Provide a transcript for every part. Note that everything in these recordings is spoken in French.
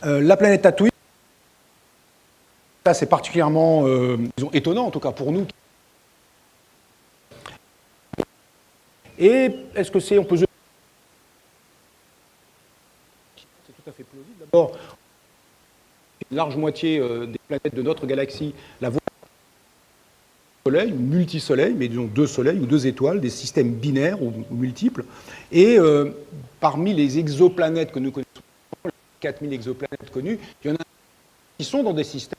La planète Tatooine, ça c'est particulièrement disons, étonnant, en tout cas pour nous. Et est-ce que c'est, on peut se... C'est tout à fait plausible. D'abord, une large moitié des planètes de notre galaxie la voient soleil, multi-soleil, mais disons deux soleils ou deux étoiles, des systèmes binaires ou multiples. Et parmi les exoplanètes que nous connaissons, les 4000 exoplanètes connues, il y en a qui sont dans des systèmes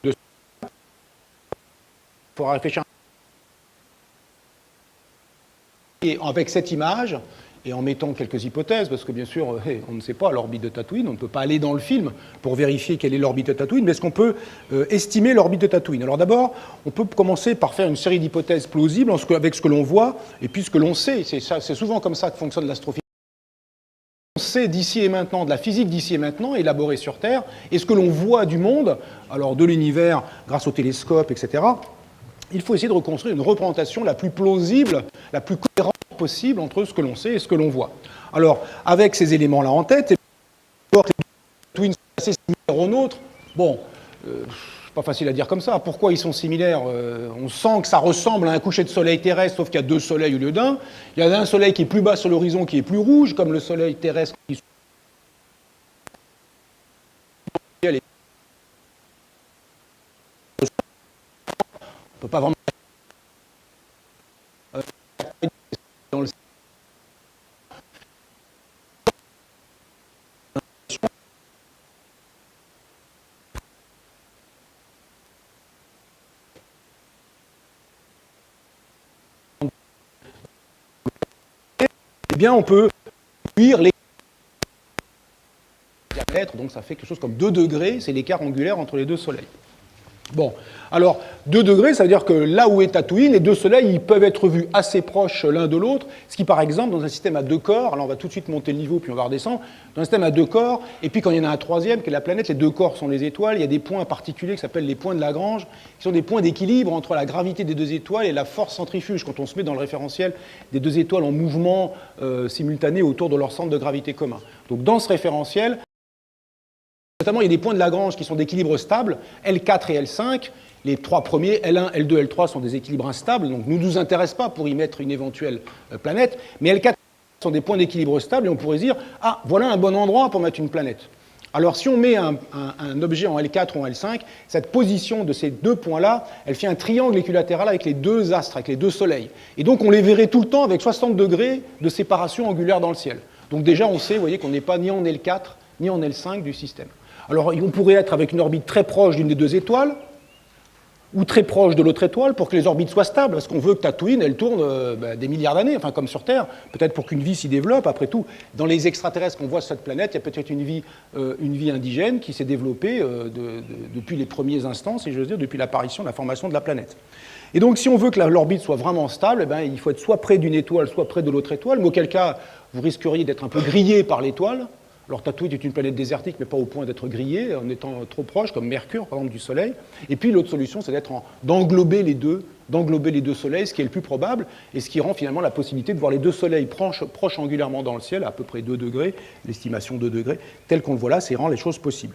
de... Il faudra réfléchir. Et avec cette image, et en mettant quelques hypothèses, parce que bien sûr, on ne sait pas l'orbite de Tatooine, on ne peut pas aller dans le film pour vérifier quelle est l'orbite de Tatooine, mais est-ce qu'on peut estimer l'orbite de Tatooine? Alors d'abord, on peut commencer par faire une série d'hypothèses plausibles avec ce que l'on voit et puis ce que l'on sait. C'est souvent comme ça que fonctionne l'astrophysique. On sait d'ici et maintenant, de la physique d'ici et maintenant, élaborée sur Terre, et ce que l'on voit du monde, alors de l'univers grâce au télescope, etc., il faut essayer de reconstruire une représentation la plus plausible, la plus cohérente possible entre ce que l'on sait et ce que l'on voit. Alors, avec ces éléments-là en tête, les Tatooine sont assez similaires aux nôtres. Bon, c'est pas facile à dire comme ça. Pourquoi ils sont similaires? On sent que ça ressemble à un coucher de soleil terrestre, sauf qu'il y a deux soleils au lieu d'un. Il y a un soleil qui est plus bas sur l'horizon, qui est plus rouge, comme le soleil terrestre qui on peut pas vraiment dans le eh bien on peut réduire les diamètres, donc ça fait quelque chose comme 2 degrés, c'est l'écart angulaire entre les deux soleils. Bon, alors 2 degrés, ça veut dire que là où est Tatooine, les deux soleils ils peuvent être vus assez proches l'un de l'autre, ce qui par exemple dans un système à deux corps, alors on va tout de suite monter le niveau puis on va redescendre, dans un système à deux corps, et puis quand il y en a un troisième, qui est la planète, les deux corps sont les étoiles, il y a des points particuliers qui s'appellent les points de Lagrange, qui sont des points d'équilibre entre la gravité des deux étoiles et la force centrifuge, quand on se met dans le référentiel des deux étoiles en mouvement simultané autour de leur centre de gravité commun. Donc dans ce référentiel, notamment, il y a des points de Lagrange qui sont d'équilibre stable, L4 et L5. Les trois premiers, L1, L2, L3, sont des équilibres instables, donc ne nous intéressent pas pour y mettre une éventuelle planète. Mais L4 sont des points d'équilibre stable, et on pourrait se dire, ah, voilà un bon endroit pour mettre une planète. Alors, si on met un objet en L4 ou en L5, cette position de ces deux points-là, elle fait un triangle équilatéral avec les deux astres, avec les deux soleils. Et donc, on les verrait tout le temps avec 60 degrés de séparation angulaire dans le ciel. Donc déjà, on sait, vous voyez, qu'on n'est pas ni en L4, ni en L5 du système. Alors, on pourrait être avec une orbite très proche d'une des deux étoiles, ou très proche de l'autre étoile, pour que les orbites soient stables, parce qu'on veut que Tatooine, elle tourne des milliards d'années, enfin comme sur Terre, peut-être pour qu'une vie s'y développe. Après tout, dans les extraterrestres qu'on voit sur cette planète, il y a peut-être une vie indigène qui s'est développée depuis les premiers instants, si j'ose dire, depuis l'apparition, la formation de la planète. Et donc, si on veut que l'orbite soit vraiment stable, il faut être soit près d'une étoile, soit près de l'autre étoile, mais auquel cas, vous risqueriez d'être un peu grillé par l'étoile. Alors Tatooine est une planète désertique, mais pas au point d'être grillée, en étant trop proche, comme Mercure, par exemple, du Soleil. Et puis l'autre solution, c'est d'englober les deux soleils, ce qui est le plus probable, et ce qui rend finalement la possibilité de voir les deux soleils proches angulairement dans le ciel, à peu près 2 degrés, l'estimation 2 degrés, tel qu'on le voit là, c'est rend les choses possibles.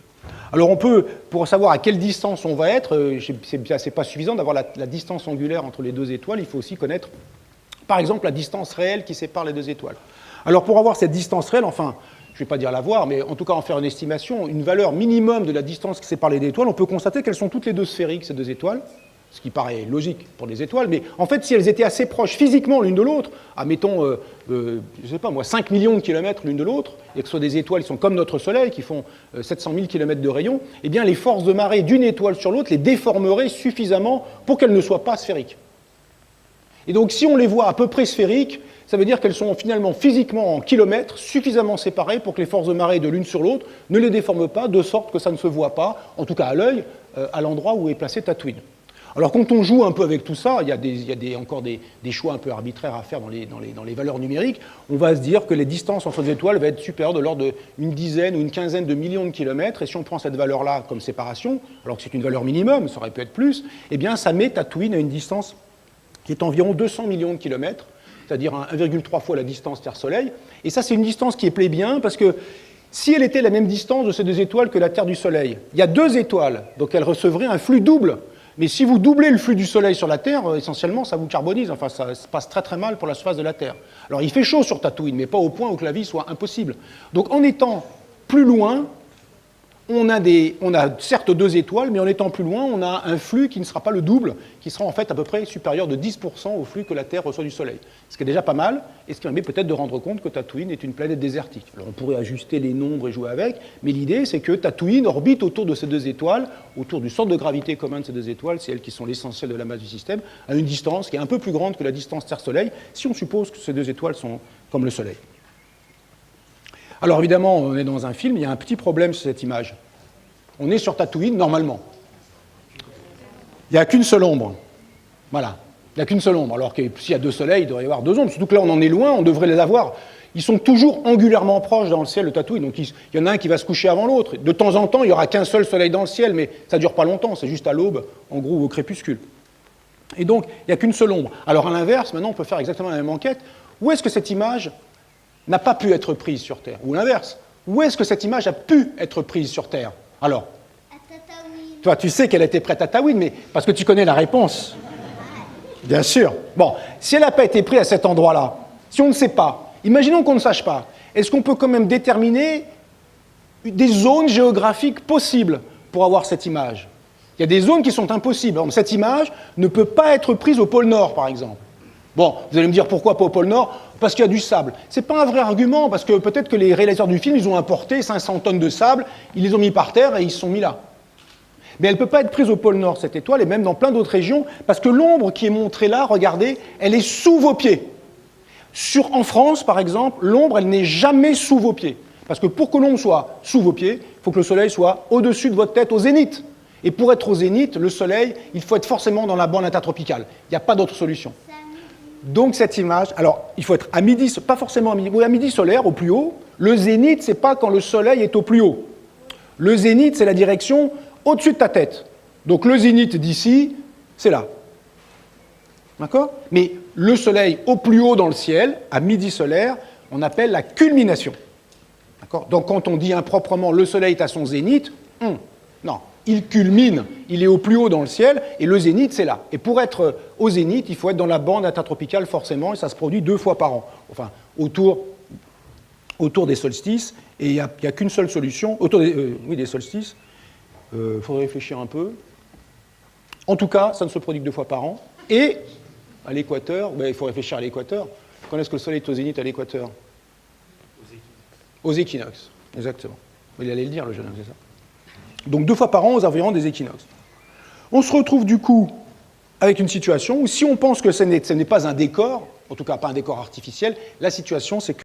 Alors on peut, pour savoir à quelle distance on va être, c'est pas suffisant d'avoir la distance angulaire entre les deux étoiles, il faut aussi connaître, par exemple, la distance réelle qui sépare les deux étoiles. Alors pour avoir cette distance réelle, enfin, je ne vais pas dire l'avoir, mais en tout cas en faire une estimation, une valeur minimum de la distance qui sépare les deux étoiles, on peut constater qu'elles sont toutes les deux sphériques, ces deux étoiles, ce qui paraît logique pour les étoiles, mais en fait, si elles étaient assez proches physiquement l'une de l'autre, admettons, je ne sais pas moi, 5 millions de kilomètres l'une de l'autre, et que ce soit des étoiles qui sont comme notre Soleil, qui font 700 000 kilomètres de rayon, eh bien les forces de marée d'une étoile sur l'autre les déformeraient suffisamment pour qu'elles ne soient pas sphériques. Et donc, si on les voit à peu près sphériques, ça veut dire qu'elles sont finalement physiquement en kilomètres suffisamment séparées pour que les forces de marée de l'une sur l'autre ne les déforment pas, de sorte que ça ne se voit pas, en tout cas à l'œil, à l'endroit où est placé Tatooine. Alors quand on joue un peu avec tout ça, il y a encore des choix un peu arbitraires à faire dans les valeurs numériques, on va se dire que les distances entre les étoiles vont être supérieures de l'ordre d'une dizaine ou une quinzaine de millions de kilomètres, et si on prend cette valeur-là comme séparation, alors que c'est une valeur minimum, ça aurait pu être plus, eh bien ça met Tatooine à une distance qui est environ 200 millions de kilomètres, c'est-à-dire 1,3 fois la distance Terre-Soleil. Et ça, c'est une distance qui plaît bien, parce que si elle était la même distance de ces deux étoiles que la Terre du Soleil, il y a deux étoiles, donc elles recevraient un flux double. Mais si vous doublez le flux du Soleil sur la Terre, essentiellement, ça vous carbonise. Enfin, ça se passe très très mal pour la surface de la Terre. Alors, il fait chaud sur Tatooine, mais pas au point où que la vie soit impossible. Donc, en étant plus loin, on a certes deux étoiles, mais en étant plus loin, on a un flux qui ne sera pas le double, qui sera en fait à peu près supérieur de 10% au flux que la Terre reçoit du Soleil. Ce qui est déjà pas mal, et ce qui permet peut-être de rendre compte que Tatooine est une planète désertique. Alors on pourrait ajuster les nombres et jouer avec, mais l'idée c'est que Tatooine orbite autour de ces deux étoiles, autour du centre de gravité commun de ces deux étoiles, c'est elles qui sont l'essentiel de la masse du système, à une distance qui est un peu plus grande que la distance Terre-Soleil, si on suppose que ces deux étoiles sont comme le Soleil. Alors évidemment, on est dans un film, il y a un petit problème sur cette image. On est sur Tatooine, normalement. Il n'y a qu'une seule ombre. Voilà. Il n'y a qu'une seule ombre. Alors que s'il y a deux soleils, il devrait y avoir deux ombres. Surtout que là, on en est loin, on devrait les avoir. Ils sont toujours angulairement proches dans le ciel de Tatooine. Donc il y en a un qui va se coucher avant l'autre. De temps en temps, il n'y aura qu'un seul soleil dans le ciel, mais ça ne dure pas longtemps. C'est juste à l'aube, en gros, ou au crépuscule. Et donc, il n'y a qu'une seule ombre. Alors à l'inverse, maintenant, on peut faire exactement la même enquête. Où est-ce que cette image n'a pas pu être prise sur Terre? Ou l'inverse. Où est-ce que cette image a pu être prise sur Terre? Alors, toi, tu sais qu'elle était prête à Tatooine, mais parce que tu connais la réponse. Bien sûr. Bon, si elle n'a pas été prise à cet endroit-là, si on ne sait pas, imaginons qu'on ne sache pas, est-ce qu'on peut quand même déterminer des zones géographiques possibles pour avoir cette image? Il y a des zones qui sont impossibles. Donc, cette image ne peut pas être prise au pôle Nord, par exemple. Bon, vous allez me dire pourquoi pas au pôle Nord? Parce qu'il y a du sable. Ce n'est pas un vrai argument, parce que peut-être que les réalisateurs du film, ils ont importé 500 tonnes de sable, ils les ont mis par terre et ils se sont mis là. Mais elle ne peut pas être prise au pôle Nord, cette étoile, et même dans plein d'autres régions, parce que l'ombre qui est montrée là, regardez, elle est sous vos pieds. En France, par exemple, l'ombre, elle n'est jamais sous vos pieds. Parce que pour que l'ombre soit sous vos pieds, il faut que le soleil soit au-dessus de votre tête, au zénith. Et pour être au zénith, le soleil, il faut être forcément dans la bande intertropicale. Il n'y a pas d'autre solution. Donc cette image, alors il faut être à midi, pas forcément à midi, oui, à midi solaire, au plus haut. Le zénith, c'est pas quand le soleil est au plus haut. Le zénith, c'est la direction au-dessus de ta tête. Donc le zénith d'ici, c'est là. D'accord? Mais le soleil au plus haut dans le ciel, à midi solaire, on appelle la culmination. D'accord? Donc quand on dit improprement le soleil est à son zénith, non. Il culmine, il est au plus haut dans le ciel, et le zénith, c'est là. Et pour être au zénith, il faut être dans la bande intertropicale, forcément, et ça se produit 2 fois par an. Enfin, autour des solstices, et il n'y a qu'une seule solution, autour des solstices. Il faudrait réfléchir un peu. En tout cas, ça ne se produit que 2 fois par an. Et à l'équateur, il faut réfléchir à l'équateur. Quand est-ce que le soleil est au zénith à l'équateur? Aux équinoxes, exactement. Il allait le dire, le jeune homme, c'est ça. Donc 2 fois par an aux environs des équinoxes. On se retrouve du coup avec une situation où si on pense que ce n'est pas un décor, en tout cas pas un décor artificiel, la situation c'est que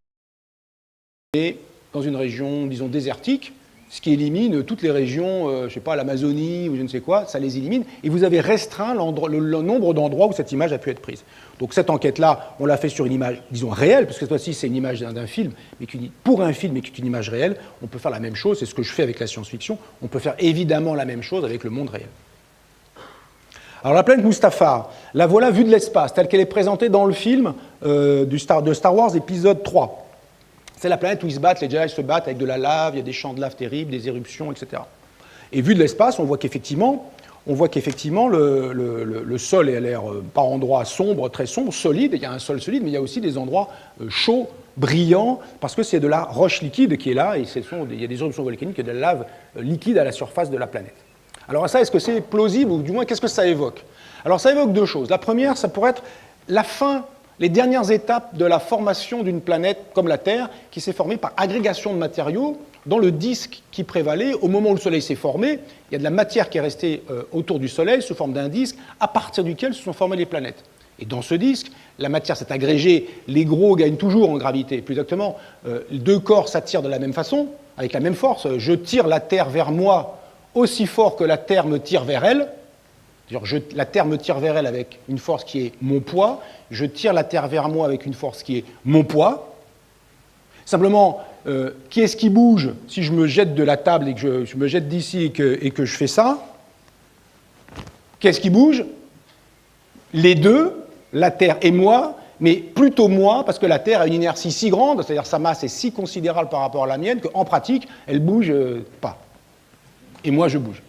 on est dans une région, disons, désertique, ce qui élimine toutes les régions, je ne sais pas, l'Amazonie ou je ne sais quoi, ça les élimine, et vous avez restreint le nombre d'endroits où cette image a pu être prise. Donc cette enquête-là, on l'a fait sur une image, disons, réelle, parce que cette fois-ci c'est une image d'un film, mais pour un film et qui est une image réelle, on peut faire la même chose, c'est ce que je fais avec la science-fiction, on peut faire évidemment la même chose avec le monde réel. Alors la planète Mustafar, la voilà vue de l'espace, telle qu'elle est présentée dans le film de Star Wars épisode 3. C'est la planète où ils se battent, les Jedi se battent avec de la lave, il y a des champs de lave terribles, des éruptions, etc. Et vu de l'espace, on voit qu'effectivement le sol a l'air par endroits sombre, très sombre, solide, il y a un sol solide, mais il y a aussi des endroits chauds, brillants, parce que c'est de la roche liquide qui est là, et il y a des éruptions volcaniques et de la lave liquide à la surface de la planète. Alors ça, est-ce que c'est plausible, ou du moins, qu'est-ce que ça évoque? Alors ça évoque 2 choses. La première, ça pourrait être la fin, les dernières étapes de la formation d'une planète comme la Terre, qui s'est formée par agrégation de matériaux dans le disque qui prévalait. Au moment où le Soleil s'est formé, il y a de la matière qui est restée autour du Soleil sous forme d'un disque, à partir duquel se sont formées les planètes. Et dans ce disque, la matière s'est agrégée, les gros gagnent toujours en gravité. Plus exactement, 2 corps s'attirent de la même façon, avec la même force. Je tire la Terre vers moi aussi fort que la Terre me tire vers elle. La Terre me tire vers elle avec une force qui est mon poids, je tire la Terre vers moi avec une force qui est mon poids. Simplement, qui est-ce qui bouge si je me jette de la table et que je me jette d'ici et que je fais ça? Qu'est-ce qui bouge? Les deux, la Terre et moi, mais plutôt moi, parce que la Terre a une inertie si grande, c'est-à-dire sa masse est si considérable par rapport à la mienne, qu'en pratique, elle ne bouge pas. Et moi, je bouge.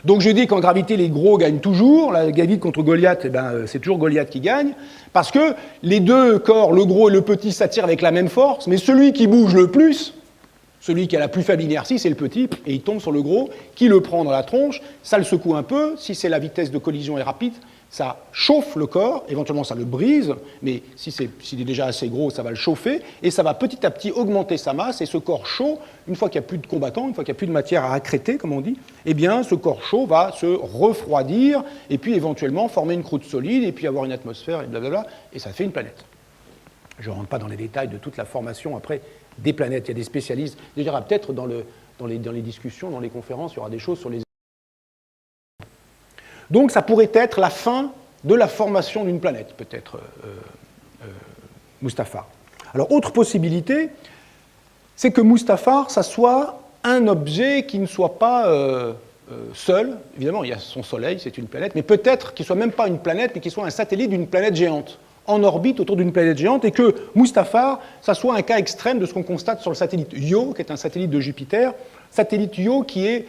Donc je dis qu'en gravité, les gros gagnent toujours. La David contre Goliath, eh ben, c'est toujours Goliath qui gagne, parce que les deux corps, le gros et le petit, s'attirent avec la même force, mais celui qui bouge le plus, celui qui a la plus faible inertie, c'est le petit, et il tombe sur le gros, qui le prend dans la tronche, ça le secoue un peu, si c'est la vitesse de collision est rapide, ça chauffe le corps, éventuellement ça le brise, mais s'il est déjà assez gros, ça va le chauffer, et ça va petit à petit augmenter sa masse, et ce corps chaud, une fois qu'il n'y a plus de combattants, une fois qu'il n'y a plus de matière à accréter, comme on dit, eh bien ce corps chaud va se refroidir, et puis éventuellement former une croûte solide, et puis avoir une atmosphère, et blablabla, et ça fait une planète. Je ne rentre pas dans les détails de toute la formation après des planètes, il y a des spécialistes, déjà peut-être dans les discussions, dans les conférences, il y aura des choses sur les... Donc ça pourrait être la fin de la formation d'une planète, peut-être, Mustafar. Alors, autre possibilité, c'est que Mustafar, ça soit un objet qui ne soit pas seul. Évidemment, il y a son Soleil, c'est une planète, mais peut-être qu'il ne soit même pas une planète, mais qu'il soit un satellite d'une planète géante, en orbite autour d'une planète géante, et que Mustafar, ça soit un cas extrême de ce qu'on constate sur le satellite Io, qui est un satellite de Jupiter, satellite Io qui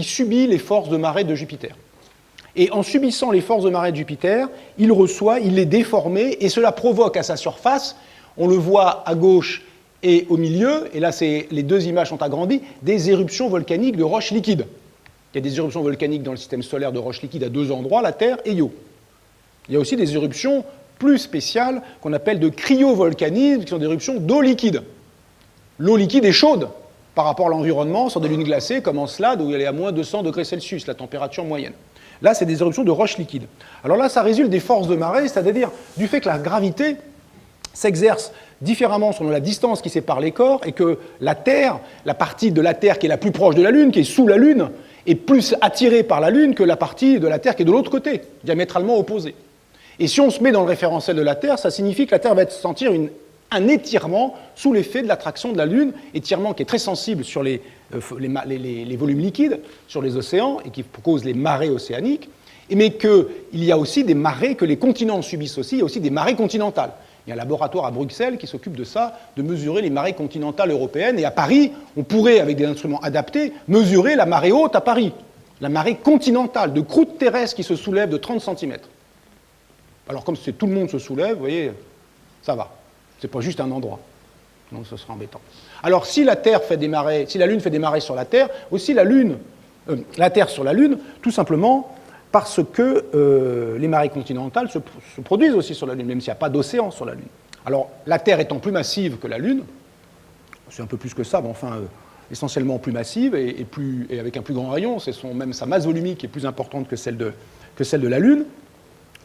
subit les forces de marée de Jupiter. Et en subissant les forces de marée de Jupiter, il est déformé, et cela provoque à sa surface, on le voit à gauche et au milieu, et là les deux images sont agrandies, des éruptions volcaniques de roches liquides. Il y a des éruptions volcaniques dans le système solaire de roches liquides à deux endroits, la Terre et Io. Il y a aussi des éruptions plus spéciales qu'on appelle de cryovolcanisme, qui sont des éruptions d'eau liquide. L'eau liquide est chaude par rapport à l'environnement sur des lunes glacées comme Encelade, où elle est à moins 200 degrés Celsius, la température moyenne. Là, c'est des éruptions de roches liquides. Alors là, ça résulte des forces de marée, c'est-à-dire du fait que la gravité s'exerce différemment selon la distance qui sépare les corps, et que la Terre, la partie de la Terre qui est la plus proche de la Lune, qui est sous la Lune, est plus attirée par la Lune que la partie de la Terre qui est de l'autre côté, diamétralement opposée. Et si on se met dans le référentiel de la Terre, ça signifie que la Terre va sentir un étirement sous l'effet de l'attraction de la Lune, étirement qui est très sensible sur les volumes liquides, sur les océans, et qui cause les marées océaniques, mais qu'il y a aussi des marées que les continents subissent aussi, il y a aussi des marées continentales. Il y a un laboratoire à Bruxelles qui s'occupe de ça, de mesurer les marées continentales européennes, et à Paris, on pourrait, avec des instruments adaptés, mesurer la marée haute à Paris, la marée continentale, de croûte terrestre qui se soulève de 30 cm. Alors comme tout le monde se soulève, vous voyez, ça va. C'est pas juste un endroit. Donc ce sera embêtant. Alors si la Terre fait des marées, si la Lune fait des marées sur la Terre, aussi la Terre sur la Lune, tout simplement parce que les marées continentales se produisent aussi sur la Lune, même s'il n'y a pas d'océan sur la Lune. Alors la Terre étant plus massive que la Lune, c'est un peu plus que ça, mais enfin essentiellement plus massive et avec un plus grand rayon, même sa masse volumique est plus importante que celle de la Lune.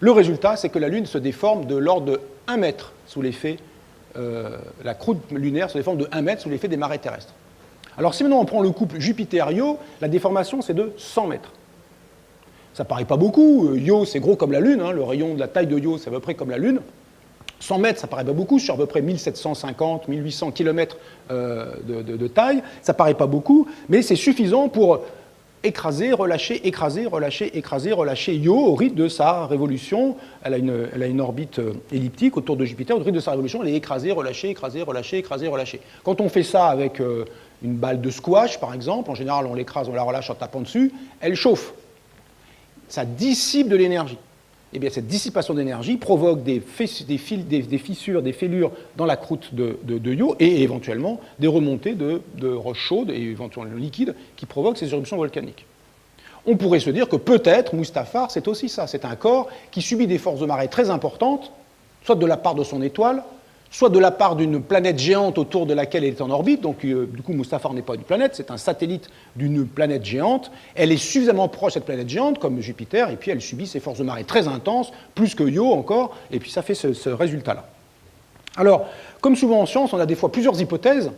Le résultat, c'est que la Lune se déforme de l'ordre de 1 mètre sous l'effet la croûte lunaire se déforme de 1 mètre sous l'effet des marées terrestres. Alors si maintenant on prend le couple Jupiter-Io, la déformation c'est de 100 mètres. Ça paraît pas beaucoup, Io c'est gros comme la Lune, le rayon de la taille de Io c'est à peu près comme la Lune. 100 mètres ça paraît pas beaucoup, sur à peu près 1750, 1800 km de taille, ça paraît pas beaucoup, mais c'est suffisant pour écraser, relâcher Io au rythme de sa révolution. Elle a une orbite elliptique autour de Jupiter. Au rythme de sa révolution, elle est écrasée, relâchée. Quand on fait ça avec une balle de squash, par exemple, en général, on l'écrase, on la relâche en tapant dessus, elle chauffe. Ça dissipe de l'énergie. Eh bien, cette dissipation d'énergie provoque des fissures, des fêlures dans la croûte de Io et éventuellement des remontées de roches chaudes et éventuellement liquides qui provoquent ces éruptions volcaniques. On pourrait se dire que peut-être Mustafar, c'est aussi ça. C'est un corps qui subit des forces de marée très importantes, soit de la part de son étoile, soit de la part d'une planète géante autour de laquelle elle est en orbite. Donc, du coup, Mustafar n'est pas une planète, c'est un satellite d'une planète géante. Elle est suffisamment proche de cette planète géante, comme Jupiter, et puis elle subit ces forces de marée très intenses, plus que Io encore, et puis ça fait ce résultat-là. Alors, comme souvent en science, on a des fois plusieurs hypothèses,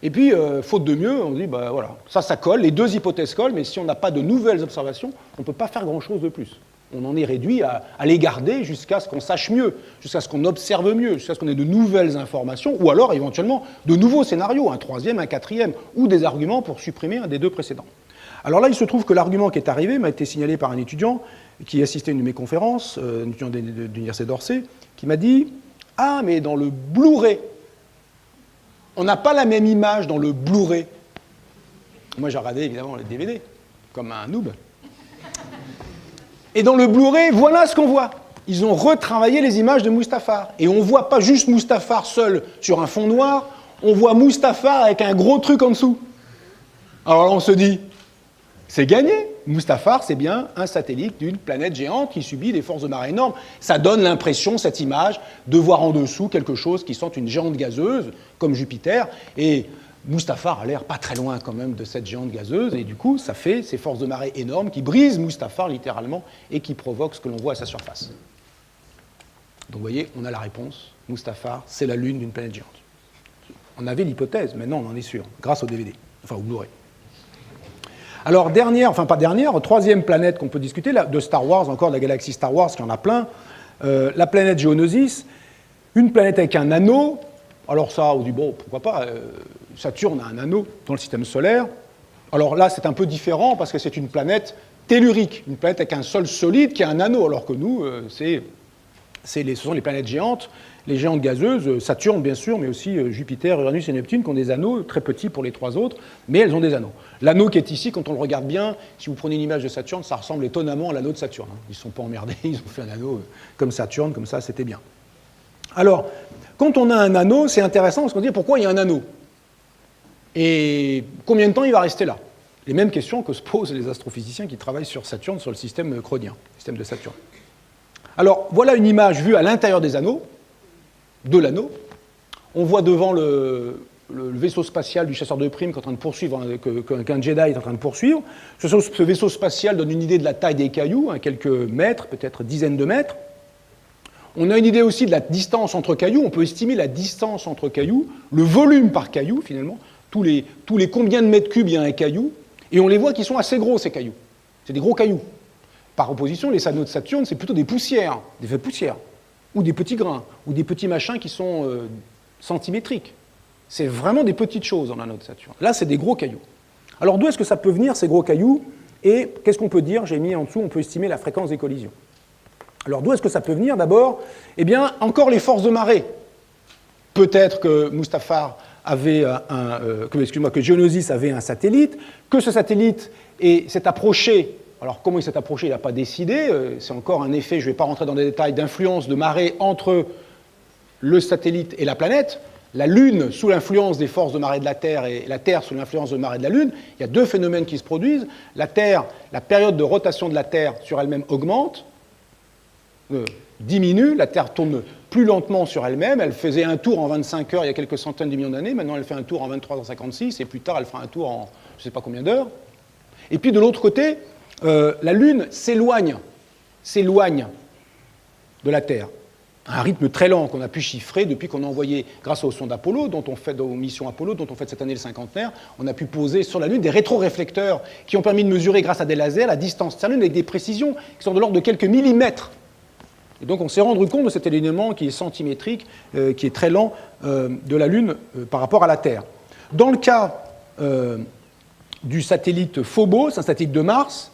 et puis, faute de mieux, on dit, bah voilà, ça colle, les deux hypothèses collent, mais si on n'a pas de nouvelles observations, on ne peut pas faire grand-chose de plus. On en est réduit à les garder jusqu'à ce qu'on sache mieux, jusqu'à ce qu'on observe mieux, jusqu'à ce qu'on ait de nouvelles informations, ou alors éventuellement de nouveaux scénarios, un troisième, un quatrième, ou des arguments pour supprimer un des deux précédents. Alors là, il se trouve que l'argument qui est arrivé m'a été signalé par un étudiant qui assistait à une de mes conférences, un étudiant de l'Université d'Orsay, qui m'a dit Ah, mais dans le Blu-ray. On n'a pas la même image dans le Blu-ray. Moi, j'ai regardé évidemment le DVD, comme un noob. Et dans le Blu-ray, voilà ce qu'on voit. Ils ont retravaillé les images de Mustafar. Et on ne voit pas juste Mustafar seul sur un fond noir, on voit Mustafar avec un gros truc en dessous. Alors là, on se dit, c'est gagné. Mustafar, c'est bien un satellite d'une planète géante qui subit des forces de marée énormes. Ça donne l'impression, cette image, de voir en dessous quelque chose qui sent une géante gazeuse, comme Jupiter. Et Mustafar a l'air pas très loin quand même de cette géante gazeuse. Et du coup, ça fait ces forces de marée énormes qui brisent Mustafar littéralement et qui provoquent ce que l'on voit à sa surface. Donc vous voyez, on a la réponse. Mustafar, c'est la Lune d'une planète géante. On avait l'hypothèse, maintenant on en est sûr, grâce au DVD, enfin au Blu-ray. Alors, troisième planète qu'on peut discuter, de Star Wars, encore de la galaxie Star Wars, qui en a plein, la planète Géonosis, une planète avec un anneau. Alors ça, on dit, bon, pourquoi pas, Saturne a un anneau dans le système solaire. Alors là, c'est un peu différent, parce que c'est une planète tellurique, une planète avec un sol solide qui a un anneau, alors que nous, ce sont les planètes géantes, les géantes gazeuses, Saturne bien sûr, mais aussi Jupiter, Uranus et Neptune, qui ont des anneaux très petits pour les trois autres, mais elles ont des anneaux. L'anneau qui est ici, quand on le regarde bien, si vous prenez une image de Saturne, ça ressemble étonnamment à l'anneau de Saturne. Ils ne sont pas emmerdés, ils ont fait un anneau comme Saturne, comme ça, c'était bien. Alors, quand on a un anneau, c'est intéressant parce qu'on se dit pourquoi il y a un anneau et combien de temps il va rester là. Les mêmes questions que se posent les astrophysiciens qui travaillent sur Saturne, sur le système chronien, le système de Saturne. Alors, voilà une image vue à l'intérieur des anneaux, de l'anneau. On voit devant le vaisseau spatial du chasseur de primes qui est en train de poursuivre, qu'un Jedi est en train de poursuivre. Ce vaisseau spatial donne une idée de la taille des cailloux, quelques mètres, peut-être dizaines de mètres. On a une idée aussi de la distance entre cailloux. On peut estimer la distance entre cailloux, le volume par caillou, finalement, tous les combien de mètres cubes il y a un caillou, et on les voit qui sont assez gros, ces cailloux. C'est des gros cailloux. Par opposition, les anneaux de Saturne, c'est plutôt des poussières, des faits de poussière, ou des petits grains, ou des petits machins qui sont centimétriques. C'est vraiment des petites choses dans l'anneau de Saturne. Là, c'est des gros cailloux. Alors, d'où est-ce que ça peut venir, ces gros cailloux? Et qu'est-ce qu'on peut dire? J'ai mis en dessous, on peut estimer la fréquence des collisions. Alors, d'où est-ce que ça peut venir, d'abord? Eh bien, encore les forces de marée. Peut-être que Mustafar avait que Géonosis avait un satellite, que ce satellite s'est approché. Alors, comment il s'est approché? Il n'a pas décidé. C'est encore un effet, je ne vais pas rentrer dans les détails, d'influence de marée entre le satellite et la planète. La Lune sous l'influence des forces de marée de la Terre et la Terre sous l'influence de marée de la Lune. Il y a deux phénomènes qui se produisent. La Terre, la période de rotation de la Terre sur elle-même augmente, diminue. La Terre tourne plus lentement sur elle-même. Elle faisait un tour en 25 heures il y a quelques centaines de millions d'années. Maintenant, elle fait un tour en 23h56 et plus tard, elle fera un tour en je ne sais pas combien d'heures. Et puis, de l'autre côté, la Lune s'éloigne de la Terre, à un rythme très lent qu'on a pu chiffrer depuis qu'on a envoyé, grâce aux sondes Apollo, aux missions Apollo, dont on fait cette année le cinquantenaire, on a pu poser sur la Lune des rétroréflecteurs qui ont permis de mesurer, grâce à des lasers, la distance de la Lune avec des précisions qui sont de l'ordre de quelques millimètres. Et donc on s'est rendu compte de cet élément qui est centimétrique, qui est très lent, de la Lune par rapport à la Terre. Dans le cas du satellite Phobos, un satellite de Mars,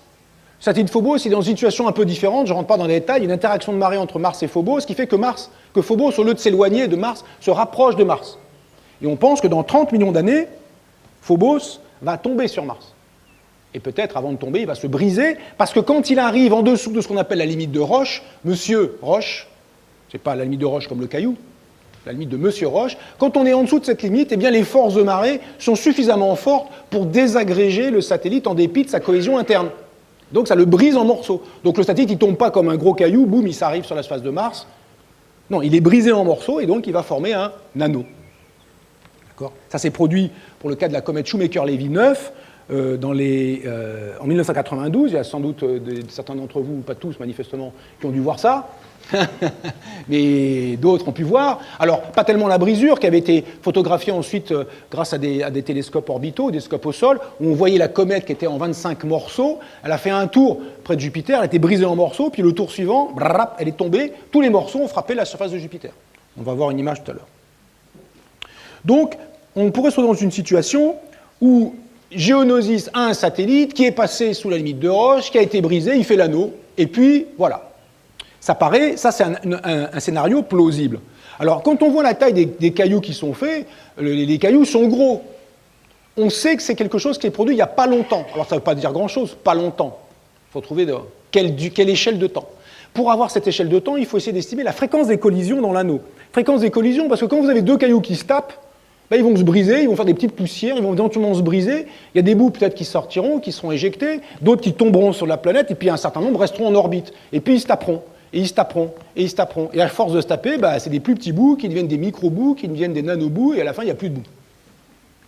le satellite Phobos est dans une situation un peu différente, je ne rentre pas dans les détails, il y a une interaction de marée entre Mars et Phobos, qui fait que Phobos, au lieu de s'éloigner de Mars, se rapproche de Mars. Et on pense que dans 30 millions d'années, Phobos va tomber sur Mars. Et peut-être, avant de tomber, il va se briser, parce que quand il arrive en dessous de ce qu'on appelle la limite de Roche, Monsieur Roche, c'est pas la limite de Roche comme le caillou, la limite de Monsieur Roche, quand on est en dessous de cette limite, eh bien les forces de marée sont suffisamment fortes pour désagréger le satellite en dépit de sa cohésion interne. Donc ça le brise en morceaux. Donc le satellite, il ne tombe pas comme un gros caillou, boum, il s'arrive sur la surface de Mars. Non, il est brisé en morceaux et donc il va former un anneau. D'accord ? Ça s'est produit pour le cas de la comète Shoemaker-Levy 9, en 1992. Il y a sans doute certains d'entre vous, pas tous manifestement, qui ont dû voir ça. Mais d'autres ont pu voir. Alors, pas tellement la brisure, qui avait été photographiée ensuite grâce à des télescopes orbitaux, des télescopes au sol, où on voyait la comète qui était en 25 morceaux. Elle a fait un tour près de Jupiter, elle a été brisée en morceaux, puis le tour suivant, brrrap, elle est tombée, tous les morceaux ont frappé la surface de Jupiter. On va voir une image tout à l'heure. Donc, on pourrait se retrouver dans une situation où Géonosis a un satellite qui est passé sous la limite de Roche, qui a été brisé, il fait l'anneau, et puis voilà. Ça c'est un scénario plausible. Alors, quand on voit la taille des cailloux qui sont faits, les cailloux sont gros. On sait que c'est quelque chose qui est produit il n'y a pas longtemps. Alors, ça ne veut pas dire grand-chose, pas longtemps. Il faut trouver quelle échelle de temps. Pour avoir cette échelle de temps, il faut essayer d'estimer la fréquence des collisions dans l'anneau. Fréquence des collisions, parce que quand vous avez deux cailloux qui se tapent, ben, ils vont se briser, ils vont faire des petites poussières, ils vont éventuellement se briser. Il y a des bouts peut-être qui sortiront, qui seront éjectés, d'autres qui tomberont sur la planète, et puis un certain nombre resteront en orbite. Et puis ils se taperont, et ils se taperont, et ils se taperont. Et à force de se taper, ben, c'est des plus petits bouts qui deviennent des micro-bouts, qui deviennent des nano-bouts, et à la fin, il n'y a plus de bouts.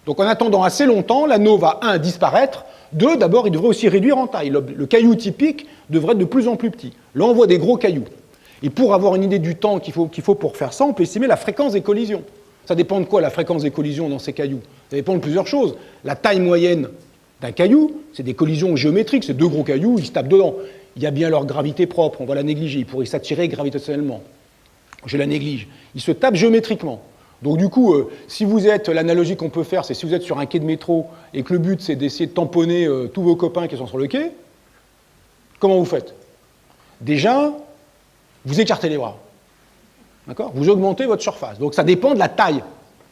Donc en attendant assez longtemps, l'anneau va, disparaître. Deux, d'abord, il devrait aussi réduire en taille. Le caillou typique devrait être de plus en plus petit. Là, on voit des gros cailloux. Et pour avoir une idée du temps qu'il faut pour faire ça, on peut estimer la fréquence des collisions. Ça dépend de quoi, la fréquence des collisions dans ces cailloux? Ça dépend de plusieurs choses. La taille moyenne d'un caillou, c'est des collisions géométriques. C'est deux gros cailloux, ils se tapent dedans. Il y a bien leur gravité propre, on va la négliger. Ils pourraient s'attirer gravitationnellement. Je la néglige. Ils se tapent géométriquement. Donc du coup, si vous êtes, l'analogie qu'on peut faire, c'est si vous êtes sur un quai de métro et que le but c'est d'essayer de tamponner tous vos copains qui sont sur le quai, comment vous faites? Déjà, vous écartez les bras. D'accord? Vous augmentez votre surface. Donc ça dépend de la taille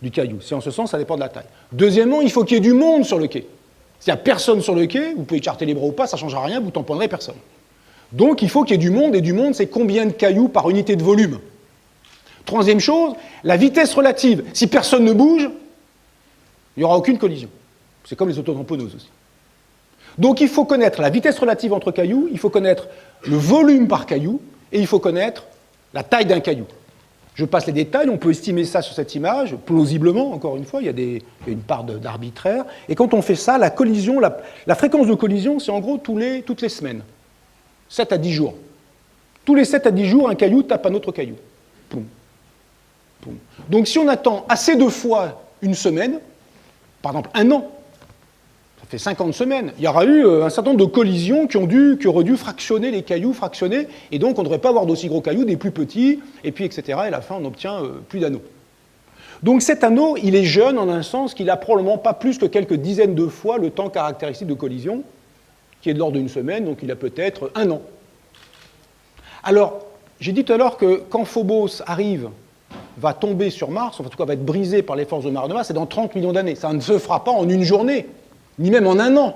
du caillou. Si en ce sens, ça dépend de la taille. Deuxièmement, il faut qu'il y ait du monde sur le quai. S'il n'y a personne sur le quai, vous pouvez écarter les bras ou pas, ça ne changera rien, vous tamponnerez personne. Donc il faut qu'il y ait du monde, et du monde, c'est combien de cailloux par unité de volume? Troisième chose, la vitesse relative. Si personne ne bouge, il n'y aura aucune collision. C'est comme les autotamponneuses aussi. Donc il faut connaître la vitesse relative entre cailloux, il faut connaître le volume par caillou, et il faut connaître la taille d'un caillou. Je passe les détails, on peut estimer ça sur cette image, plausiblement, encore une fois, il y a une part d'arbitraire. Et quand on fait ça, la collision, la fréquence de collision, c'est en gros toutes les semaines. 7 à 10 jours. Tous les 7 à 10 jours, un caillou tape un autre caillou. Poum. Donc si on attend assez de fois une semaine, par exemple un an, ça fait 50 semaines, il y aura eu un certain nombre de collisions qui auraient dû fractionner les cailloux, fractionner, et donc on ne devrait pas avoir d'aussi gros cailloux, des plus petits, et puis etc. Et à la fin on obtient plus d'anneaux. Donc cet anneau, il est jeune en un sens qu'il a probablement pas plus que quelques dizaines de fois le temps caractéristique de collision, qui est de l'ordre d'une semaine, donc il a peut-être un an. Alors, j'ai dit tout à l'heure que quand Phobos arrive, va tomber sur Mars, en tout cas va être brisé par les forces de marée de Mars, c'est dans 30 millions d'années. Ça ne se fera pas en une journée, ni même en un an.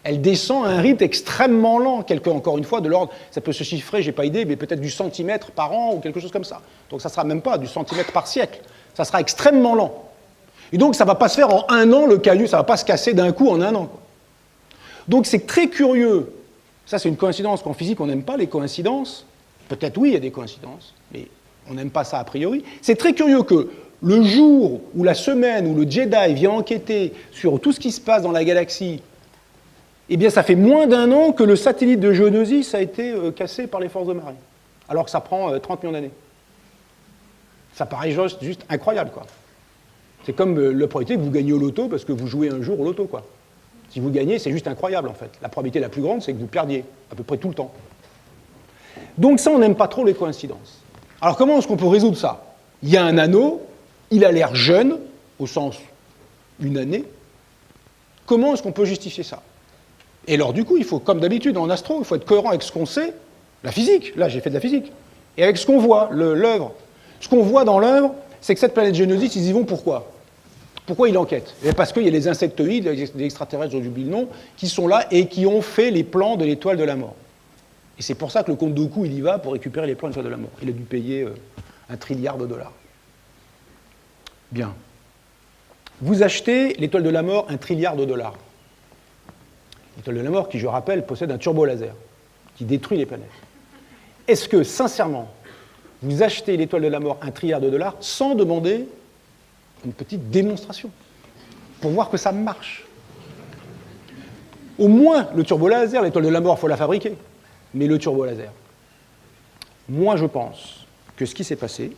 Elle descend à un rythme extrêmement lent, encore une fois, de l'ordre, ça peut se chiffrer, j'ai pas idée, mais peut-être du centimètre par an ou quelque chose comme ça. Donc ça ne sera même pas du centimètre par siècle, ça sera extrêmement lent. Et donc ça ne va pas se faire en un an, le caillou, ça ne va pas se casser d'un coup en un an. Donc c'est très curieux, ça c'est une coïncidence qu'en physique on n'aime pas les coïncidences, peut-être oui il y a des coïncidences, mais on n'aime pas ça a priori. C'est très curieux que le jour ou la semaine où le Jedi vient enquêter sur tout ce qui se passe dans la galaxie, eh bien ça fait moins d'un an que le satellite de Geonosis a été cassé par les forces de marée, alors que ça prend 30 millions d'années. Ça paraît juste incroyable, quoi. C'est comme la probabilité que vous gagnez au loto parce que vous jouez un jour au loto, quoi. Si vous gagnez, c'est juste incroyable, en fait. La probabilité la plus grande, c'est que vous perdiez, à peu près tout le temps. Donc ça, on n'aime pas trop les coïncidences. Alors comment est-ce qu'on peut résoudre ça? Il y a un anneau, il a l'air jeune, au sens une année. Comment est-ce qu'on peut justifier ça? Et alors du coup, il faut, comme d'habitude en astro, il faut être cohérent avec ce qu'on sait, la physique, là j'ai fait de la physique, et avec ce qu'on voit, l'œuvre. Ce qu'on voit dans l'œuvre, c'est que cette planète Geonosis, ils y vont pourquoi? Pourquoi ils enquêtent? Parce qu'il y a les insectoïdes, les extraterrestres, j'oublie le nom, qui sont là et qui ont fait les plans de l'étoile de la mort. Et c'est pour ça que le comte Dooku, il y va pour récupérer les plans de l'étoile de la mort. Il a dû payer $1 trilliard. Bien. Vous achetez l'étoile de la mort $1 trilliard. L'étoile de la mort, qui, je rappelle, possède un turbo-laser qui détruit les planètes. Est-ce que, sincèrement, vous achetez l'étoile de la mort $1 trilliard sans demander une petite démonstration pour voir que ça marche? Au moins, le turbo-laser, l'étoile de la mort, il faut la fabriquer. Mais le turbo-laser, moi je pense que ce qui s'est passé,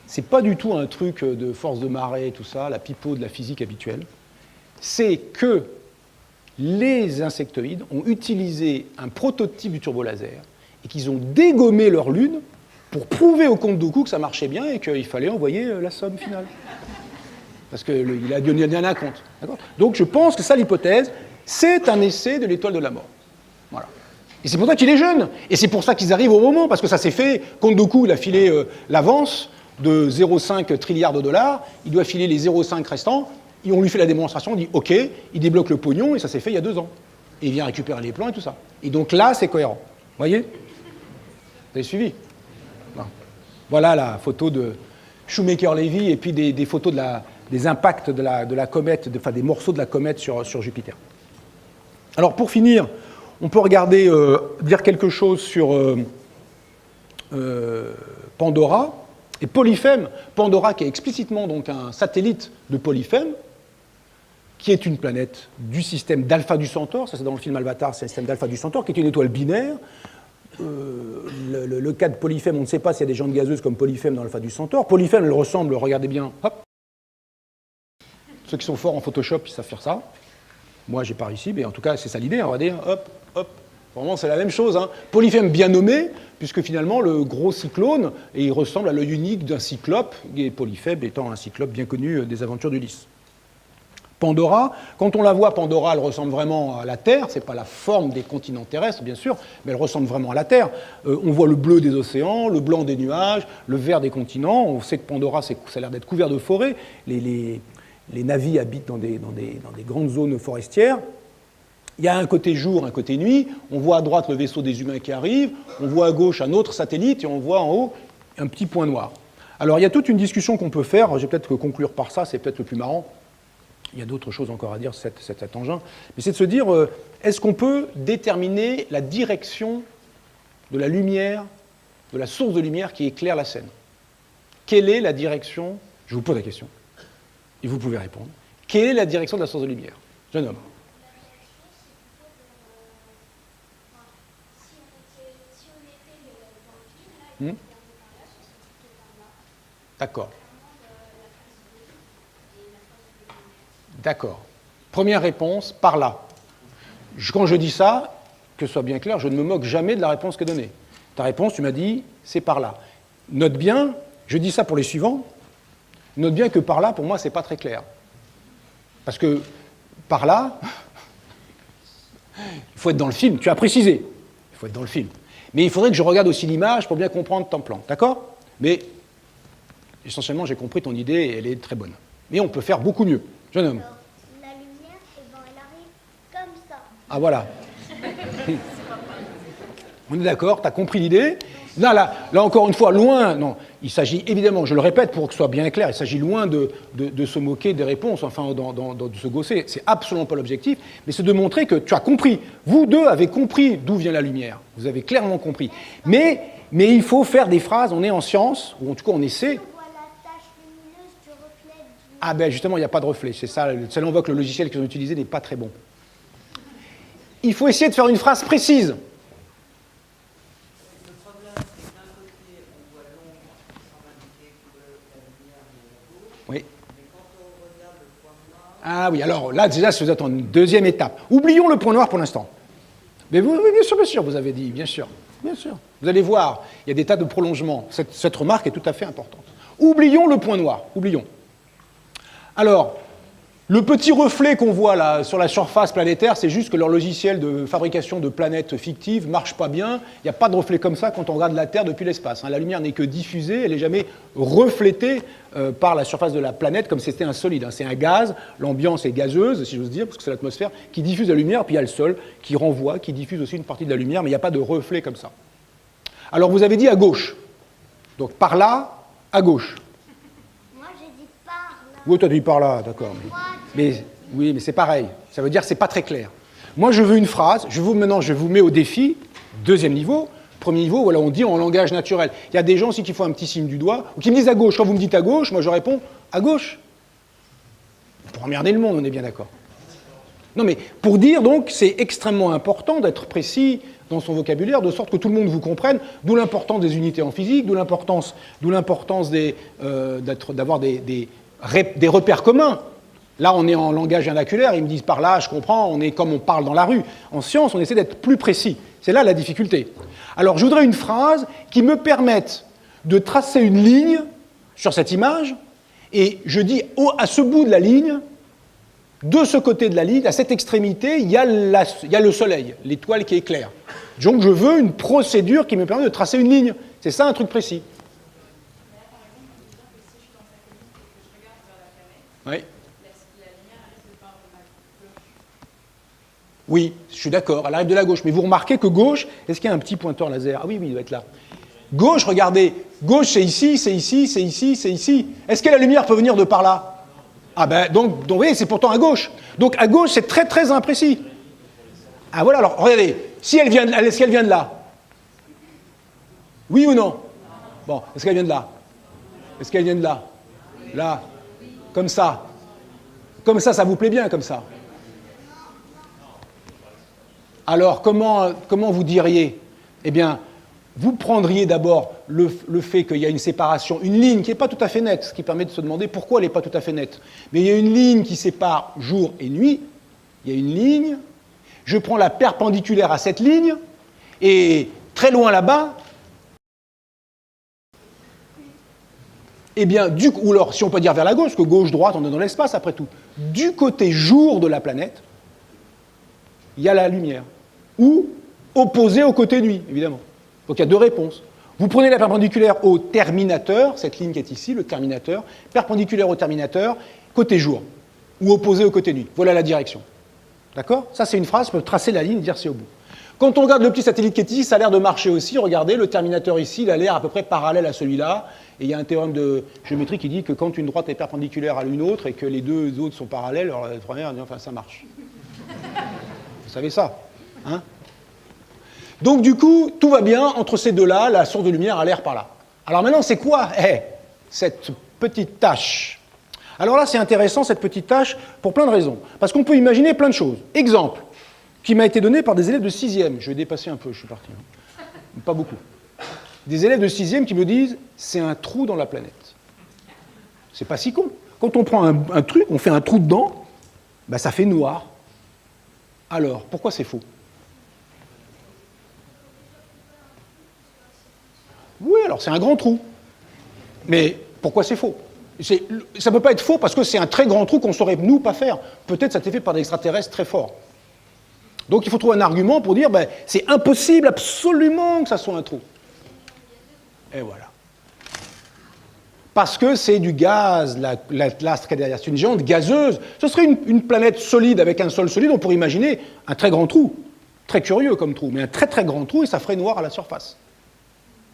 c'est pas du tout un truc de force de marée, tout ça, la pipeau de la physique habituelle. C'est que les insectoïdes ont utilisé un prototype du turbo-laser et qu'ils ont dégommé leur lune pour prouver au comte Dooku que ça marchait bien et qu'il fallait envoyer la somme finale. Parce qu'il a donné un compte. Donc je pense que ça, l'hypothèse, c'est un essai de l'étoile de la mort. Voilà. Et c'est pour ça qu'il est jeune. Et c'est pour ça qu'ils arrivent au moment, parce que ça s'est fait. Kondoku, il a filé l'avance de 0,5 trilliards de dollars. Il doit filer les 0,5 restants. Et on lui fait la démonstration, on dit OK, il débloque le pognon, et ça s'est fait il y a 2 ans. Et il vient récupérer les plans et tout ça. Et donc là, c'est cohérent. Vous voyez? Vous avez suivi? Non. Voilà la photo de Shoemaker-Levy et puis des photos des impacts de la comète, enfin des morceaux de la comète sur Jupiter. Alors pour finir, on peut regarder, dire quelque chose sur Pandora et Polyphème. Pandora qui est explicitement donc un satellite de Polyphème, qui est une planète du système d'Alpha du Centaure, ça c'est dans le film Avatar, c'est le système d'Alpha du Centaure, qui est une étoile binaire. Le cas de Polyphème, on ne sait pas s'il y a des jantes gazeuses comme Polyphème dans l'Alpha du Centaure. Polyphème, elle ressemble, regardez bien, hop. Ceux qui sont forts en Photoshop, ils savent faire ça. Moi, j'ai pas réussi, mais en tout cas, c'est ça l'idée, on va dire, hop, hop. Vraiment, c'est la même chose. Hein. Polyphème bien nommé, puisque finalement, le gros cyclone, et il ressemble à l'œil unique d'un cyclope, et Polyphème étant un cyclope bien connu des aventures d'Ulysse. Pandora, quand on la voit, Pandora, elle ressemble vraiment à la Terre, c'est pas la forme des continents terrestres, bien sûr, mais elle ressemble vraiment à la Terre. On voit le bleu des océans, le blanc des nuages, le vert des continents, on sait que Pandora, ça a l'air d'être couvert de forêts, les navis habitent dans des grandes zones forestières. Il y a un côté jour, un côté nuit, on voit à droite le vaisseau des humains qui arrive, on voit à gauche un autre satellite, et on voit en haut un petit point noir. Alors il y a toute une discussion qu'on peut faire, je vais peut-être conclure par ça, c'est peut-être le plus marrant. Il y a d'autres choses encore à dire sur cet engin. Mais c'est de se dire, est-ce qu'on peut déterminer la direction de la lumière, de la source de lumière qui éclaire la scène? Quelle est la direction? Je vous pose la question, et vous pouvez répondre. Quelle est la direction de la source de lumière? Jeune homme. D'accord. D'accord. Première réponse, par là. Quand je dis ça, que ce soit bien clair, je ne me moque jamais de la réponse qui est donnée. Ta réponse, tu m'as dit, c'est par là. Note bien, je dis ça pour les suivants, note bien que par là, pour moi, c'est pas très clair. Parce que par là, il faut être dans le film. Tu as précisé, il faut être dans le film. Mais il faudrait que je regarde aussi l'image pour bien comprendre ton plan, d'accord? Mais essentiellement, j'ai compris ton idée et elle est très bonne. Mais on peut faire beaucoup mieux. Jeune homme. Alors, la lumière, elle arrive comme ça. Ah voilà. On est d'accord, tu as compris l'idée. Là, encore une fois, loin, non, il s'agit évidemment, je le répète pour que ce soit bien clair, il s'agit loin de se moquer des réponses, enfin, de se gausser. C'est absolument pas l'objectif, mais c'est de montrer que tu as compris. Vous deux avez compris d'où vient la lumière. Vous avez clairement compris. Mais il faut faire des phrases, on est en science, ou en tout cas on essaie. Ah ben justement, il n'y a pas de reflet, c'est ça. Ça l'envoie que le logiciel qu'ils ont utilisé n'est pas très bon. Il faut essayer de faire une phrase précise. Le problème, c'est que d'un côté, on voit l'ombre sans indiquer que la lumière vient de gauche. Oui. Mais quand on regarde le point noir... Ah oui, alors là, déjà, si vous êtes en deuxième étape. Oublions le point noir pour l'instant. Mais oui, bien sûr, vous avez dit, bien sûr. Vous allez voir, il y a des tas de prolongements. Cette remarque est tout à fait importante. Oublions le point noir, oublions. Alors, le petit reflet qu'on voit là sur la surface planétaire, c'est juste que leur logiciel de fabrication de planètes fictives ne marche pas bien. Il n'y a pas de reflet comme ça quand on regarde la Terre depuis l'espace. La lumière n'est que diffusée, elle n'est jamais reflétée par la surface de la planète comme si c'était un solide. C'est un gaz, l'ambiance est gazeuse, si j'ose dire, parce que c'est l'atmosphère, qui diffuse la lumière, puis il y a le sol qui renvoie, qui diffuse aussi une partie de la lumière, mais il n'y a pas de reflet comme ça. Alors vous avez dit à gauche. Donc par là, à gauche. Oui, tu as dit par là, d'accord. Mais c'est pareil. Ça veut dire que ce n'est pas très clair. Moi, je veux une phrase. Maintenant, je vous mets au défi. Deuxième niveau. Premier niveau, voilà, on dit en langage naturel. Il y a des gens aussi qui font un petit signe du doigt, ou qui me disent à gauche. Quand vous me dites à gauche, moi, je réponds à gauche. Pour emmerder le monde, on est bien d'accord. Non, mais pour dire, donc, c'est extrêmement important d'être précis dans son vocabulaire, de sorte que tout le monde vous comprenne, d'où l'importance des unités en physique, d'où l'importance d'avoir des repères communs. Là, on est en langage vernaculaire, ils me disent par là, je comprends, on est comme on parle dans la rue. En science, on essaie d'être plus précis. C'est là la difficulté. Alors, je voudrais une phrase qui me permette de tracer une ligne sur cette image, et je dis à ce bout de la ligne, De ce côté de la ligne, à cette extrémité, il y a le Soleil, l'étoile qui éclaire. Donc je veux une procédure qui me permet de tracer une ligne. C'est ça un truc précis. Oui. Oui, je suis d'accord, elle arrive de la gauche. Mais vous remarquez que gauche, est-ce qu'il y a un petit pointeur laser? Ah oui, oui, il doit être là. Gauche, regardez, gauche c'est ici, c'est ici, c'est ici, c'est ici. Est-ce que la lumière peut venir de par là? Ah ben, donc vous voyez, c'est pourtant à gauche. Donc à gauche, c'est très très imprécis. Ah voilà, alors regardez, si elle vient, est-ce qu'elle vient de là? Oui ou non? Bon, est-ce qu'elle vient de là? Est-ce qu'elle vient de là? Là? Comme ça? Comme ça vous plaît bien, comme ça? Alors, comment vous diriez? Eh bien, vous prendriez d'abord le fait qu'il y a une séparation, une ligne qui n'est pas tout à fait nette, ce qui permet de se demander pourquoi elle n'est pas tout à fait nette. Mais il y a une ligne qui sépare jour et nuit. Il y a une ligne. Je prends la perpendiculaire à cette ligne, et très loin là-bas, eh bien, ou alors, si on peut dire vers la gauche, parce que gauche-droite, on est dans l'espace après tout, du côté jour de la planète, il y a la lumière. Ou opposée au côté nuit, évidemment. Donc il y a deux réponses. Vous prenez la perpendiculaire au terminateur, cette ligne qui est ici, le terminateur, perpendiculaire au terminateur, côté jour, ou opposée au côté nuit. Voilà la direction. D'accord? Ça, c'est une phrase, je peux tracer la ligne et dire c'est au bout. Quand on regarde le petit satellite qui est ici, ça a l'air de marcher aussi. Regardez, le terminateur ici, il a l'air à peu près parallèle à celui-là. Et il y a un théorème de géométrie qui dit que quand une droite est perpendiculaire à l'une autre et que les deux autres sont parallèles, alors la première, enfin, ça marche. Vous savez ça, hein? Donc du coup, tout va bien entre ces deux-là, la source de lumière a l'air par là. Alors maintenant, c'est quoi cette petite tache? Alors là, c'est intéressant, cette petite tache, pour plein de raisons. Parce qu'on peut imaginer plein de choses. Exemple, qui m'a été donné par des élèves de 6e. Je vais dépasser un peu, je suis parti. Pas beaucoup. Des élèves de 6e qui me disent, c'est un trou dans la planète. C'est pas si con. Quand on prend un truc, on fait un trou dedans, ben ça fait noir. Alors, pourquoi c'est faux? Oui, alors c'est un grand trou. Mais pourquoi c'est faux? Ça ne peut pas être faux parce que c'est un très grand trou qu'on ne saurait, nous, pas faire. Peut-être ça a été fait par des extraterrestres très forts. Donc il faut trouver un argument pour dire, ben, c'est impossible absolument que ça soit un trou. Et voilà. Parce que c'est du gaz, l'astre qui est derrière, c'est une géante gazeuse. Ce serait une planète solide avec un sol solide, on pourrait imaginer un très grand trou. Très curieux comme trou, mais un très très grand trou et ça ferait noir à la surface.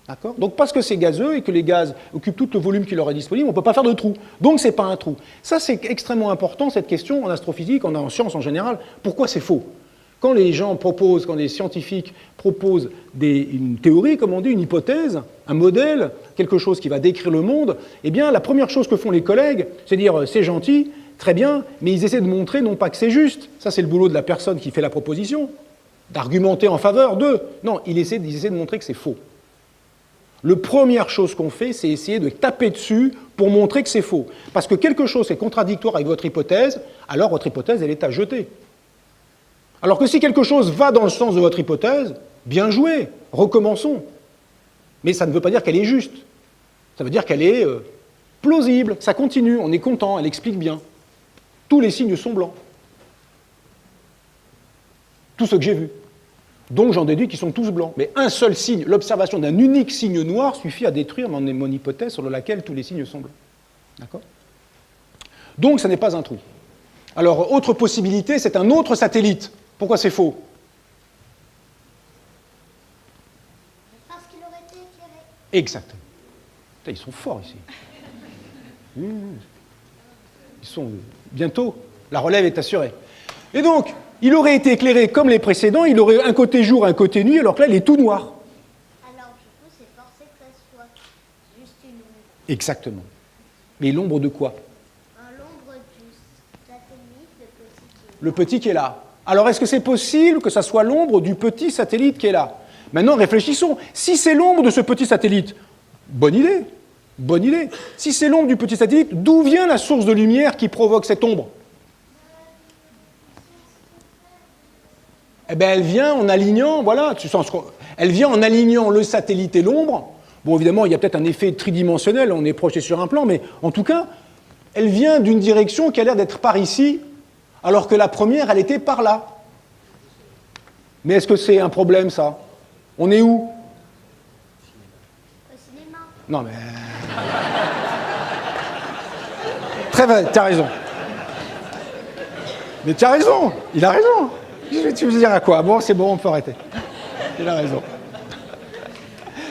D'accord? Donc parce que c'est gazeux et que les gaz occupent tout le volume qui leur est disponible, on ne peut pas faire de trou. Donc ce n'est pas un trou. Ça c'est extrêmement important, cette question en astrophysique, en sciences en général. Pourquoi c'est faux? Quand les gens proposent, quand les scientifiques proposent une théorie, comme on dit, une hypothèse, un modèle, quelque chose qui va décrire le monde, eh bien la première chose que font les collègues, c'est dire c'est gentil, très bien, mais ils essaient de montrer non pas que c'est juste, ça c'est le boulot de la personne qui fait la proposition, d'argumenter en faveur d'eux. Non, ils essaient de montrer que c'est faux. La première chose qu'on fait, c'est essayer de taper dessus pour montrer que c'est faux. Parce que quelque chose est contradictoire avec votre hypothèse, alors votre hypothèse, elle est à jeter. Alors que si quelque chose va dans le sens de votre hypothèse, bien joué, recommençons. Mais ça ne veut pas dire qu'elle est juste. Ça veut dire qu'elle est plausible, ça continue, on est content, elle explique bien. Tous les signes sont blancs. Tout ce que j'ai vu. Donc j'en déduis qu'ils sont tous blancs. Mais un seul signe, l'observation d'un unique signe noir suffit à détruire mon hypothèse sur laquelle tous les signes sont blancs. D'accord? Donc ça n'est pas un trou. Alors, autre possibilité, c'est un autre satellite. Pourquoi c'est faux? Parce qu'il aurait été éclairé. Exactement. Putain, ils sont forts ici. Ils sont bientôt, la relève est assurée. Et donc, il aurait été éclairé comme les précédents, il aurait un côté jour, un côté nuit, alors que là, il est tout noir. Alors, du coup, c'est forcé que ça soit juste une ombre. Exactement. Mais l'ombre de quoi? L'ombre du satellite, Le petit qui est là. Alors, est-ce que c'est possible que ça soit l'ombre du petit satellite qui est là? Maintenant, réfléchissons. Si c'est l'ombre de ce petit satellite, bonne idée. Bonne idée. Si c'est l'ombre du petit satellite, d'où vient la source de lumière qui provoque cette ombre? Eh bien, elle vient en alignant, voilà, elle vient en alignant le satellite et l'ombre. Bon, évidemment, il y a peut-être un effet tridimensionnel, on est projeté sur un plan, mais en tout cas, elle vient d'une direction qui a l'air d'être par ici, alors que la première, elle était par là. Mais est-ce que c'est un problème, ça? On est où? Au cinéma. Non, mais... Très vrai, t'as raison. Mais tu as raison, il a raison. Tu veux dire à quoi? Bon, c'est bon, on peut arrêter. Il a raison.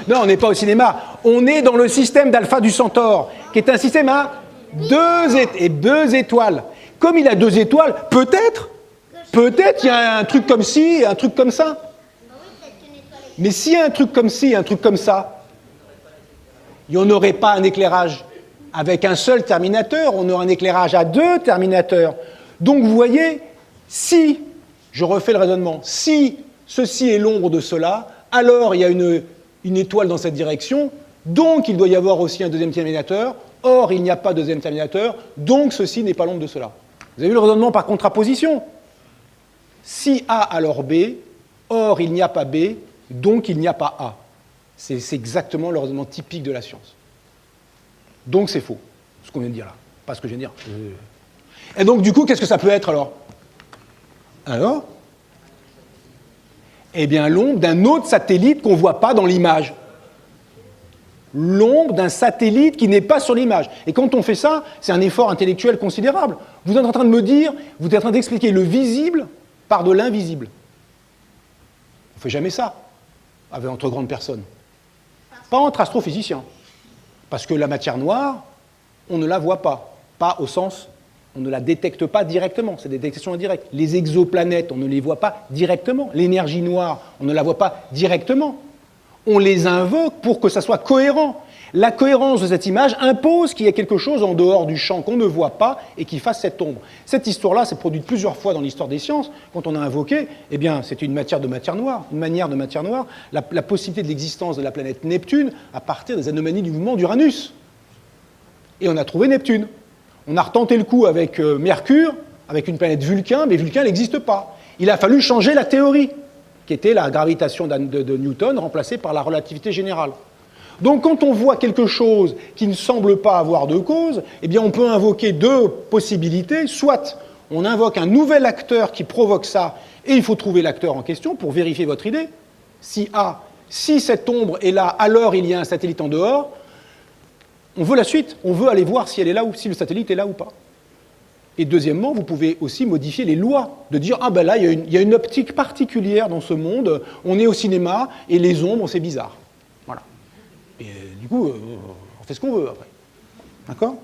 Non, on n'est pas au cinéma. On est dans le système d'Alpha du Centaure, qui est un système à deux étoiles. Comme il a 2 étoiles, peut-être il y a un truc comme ci, un truc comme ça. Mais s'il y a un truc comme ci, un truc comme ça, il n'y en aurait pas un éclairage avec un seul terminateur, on aurait un éclairage à 2 terminateurs. Donc vous voyez, si, je refais le raisonnement, si ceci est l'ombre de cela, alors il y a une étoile dans cette direction, donc il doit y avoir aussi un deuxième terminateur, or il n'y a pas de deuxième terminateur, donc ceci n'est pas l'ombre de cela. Vous avez vu le raisonnement par contraposition? Si A, alors B, or il n'y a pas B, donc il n'y a pas A. C'est exactement le raisonnement typique de la science. Donc c'est faux, ce qu'on vient de dire là. Pas ce que je viens de dire. Et donc du coup, qu'est-ce que ça peut être alors? Alors? Eh bien l'ombre d'un autre satellite qu'on ne voit pas dans l'image. L'ombre d'un satellite qui n'est pas sur l'image. Et quand on fait ça, c'est un effort intellectuel considérable. Vous êtes en train de me dire, vous êtes en train d'expliquer le visible par de l'invisible. On ne fait jamais ça entre grandes personnes. Pas entre astrophysiciens. Parce que la matière noire, on ne la voit pas. Pas au sens, on ne la détecte pas directement. C'est des détections indirectes. Les exoplanètes, on ne les voit pas directement. L'énergie noire, on ne la voit pas directement. On les invoque pour que ça soit cohérent. La cohérence de cette image impose qu'il y ait quelque chose en dehors du champ qu'on ne voit pas et qui fasse cette ombre. Cette histoire-là s'est produite plusieurs fois dans l'histoire des sciences. Quand on a invoqué, eh bien, c'était une manière de matière noire, la possibilité de l'existence de la planète Neptune à partir des anomalies du mouvement d'Uranus. Et on a trouvé Neptune. On a retenté le coup avec Mercure, avec une planète Vulcain, mais Vulcain n'existe pas. Il a fallu changer la théorie, qui était la gravitation de Newton remplacée par la relativité générale. Donc quand on voit quelque chose qui ne semble pas avoir de cause, eh bien on peut invoquer 2 possibilités. Soit on invoque un nouvel acteur qui provoque ça, et il faut trouver l'acteur en question pour vérifier votre idée. Si cette ombre est là, alors il y a un satellite en dehors. On veut la suite, on veut aller voir si elle est là ou si le satellite est là ou pas. Et deuxièmement, vous pouvez aussi modifier les lois, de dire « Ah ben là, il y a une optique particulière dans ce monde, on est au cinéma, et les ombres, c'est bizarre. » Voilà. Et du coup, on fait ce qu'on veut après. D'accord?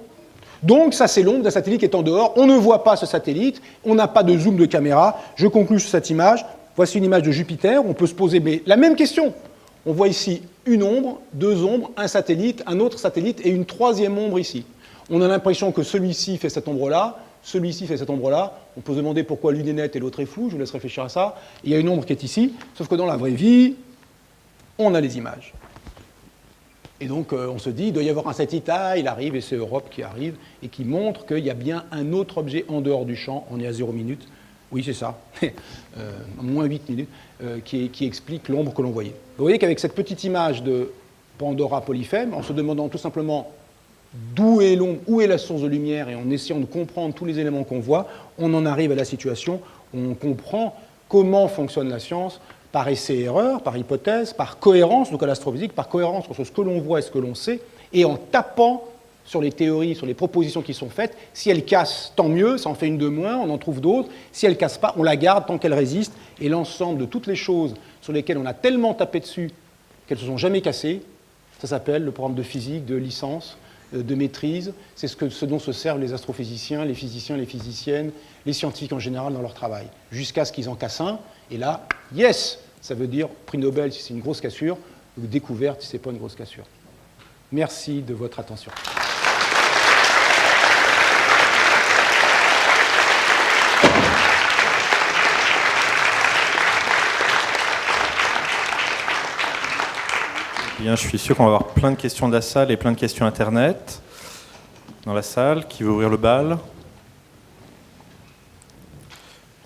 Donc ça, c'est l'ombre d'un satellite qui est en dehors, on ne voit pas ce satellite, on n'a pas de zoom de caméra. Je conclue sur cette image. Voici une image de Jupiter, on peut se poser la même question. On voit ici une ombre, 2 ombres, un satellite, un autre satellite, et une 3e ombre ici. On a l'impression que celui-ci fait cette ombre-là, celui-ci fait cette ombre-là. On peut se demander pourquoi l'une est nette et l'autre est floue. Je vous laisse réfléchir à ça. Il y a une ombre qui est ici, sauf que dans la vraie vie, on a les images. Et donc, on se dit, il doit y avoir un satellite, il arrive, et c'est Europe qui arrive, et qui montre qu'il y a bien un autre objet en dehors du champ. On est à 0 minutes. Oui, c'est ça. Moins 8 minutes, qui explique l'ombre que l'on voyait. Vous voyez qu'avec cette petite image de Pandora Polyphème, en se demandant tout simplement d'où est l'ombre, où est la source de lumière, et en essayant de comprendre tous les éléments qu'on voit, on en arrive à la situation où on comprend comment fonctionne la science par essai-erreur, par hypothèse, par cohérence, donc à l'astrophysique, par cohérence entre ce que l'on voit et ce que l'on sait, et en tapant sur les théories, sur les propositions qui sont faites. Si elles cassent, tant mieux, ça en fait une de moins, on en trouve d'autres. Si elles ne cassent pas, on la garde tant qu'elle résiste, et l'ensemble de toutes les choses sur lesquelles on a tellement tapé dessus qu'elles ne se sont jamais cassées, ça s'appelle le programme de physique, de licence, de maîtrise. C'est ce dont se servent les astrophysiciens, les physiciens, les physiciennes, les scientifiques en général dans leur travail. Jusqu'à ce qu'ils en cassent un, et là, yes, ça veut dire prix Nobel si c'est une grosse cassure, ou découverte si ce n'est pas une grosse cassure. Merci de votre attention. Bien, je suis sûr qu'on va avoir plein de questions de la salle et plein de questions Internet. Dans la salle, qui veut ouvrir le bal?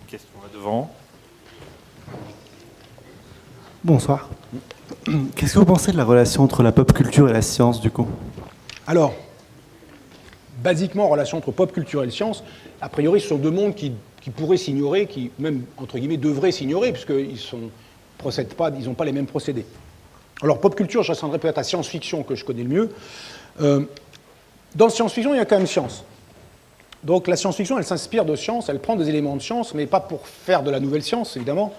Une question là devant. Bonsoir. Qu'est-ce que vous pensez de la relation entre la pop culture et la science, du coup? Alors, basiquement, relation entre pop culture et science, a priori, ce sont 2 mondes qui qui pourraient s'ignorer, qui même, entre guillemets, devraient s'ignorer, puisqu'ils n'ont pas les mêmes procédés. Alors, pop culture, je ressemblerais peut-être à science-fiction, que je connais le mieux. Dans science-fiction, il y a quand même science. Donc la science-fiction, elle s'inspire de science, elle prend des éléments de science, mais pas pour faire de la nouvelle science, évidemment.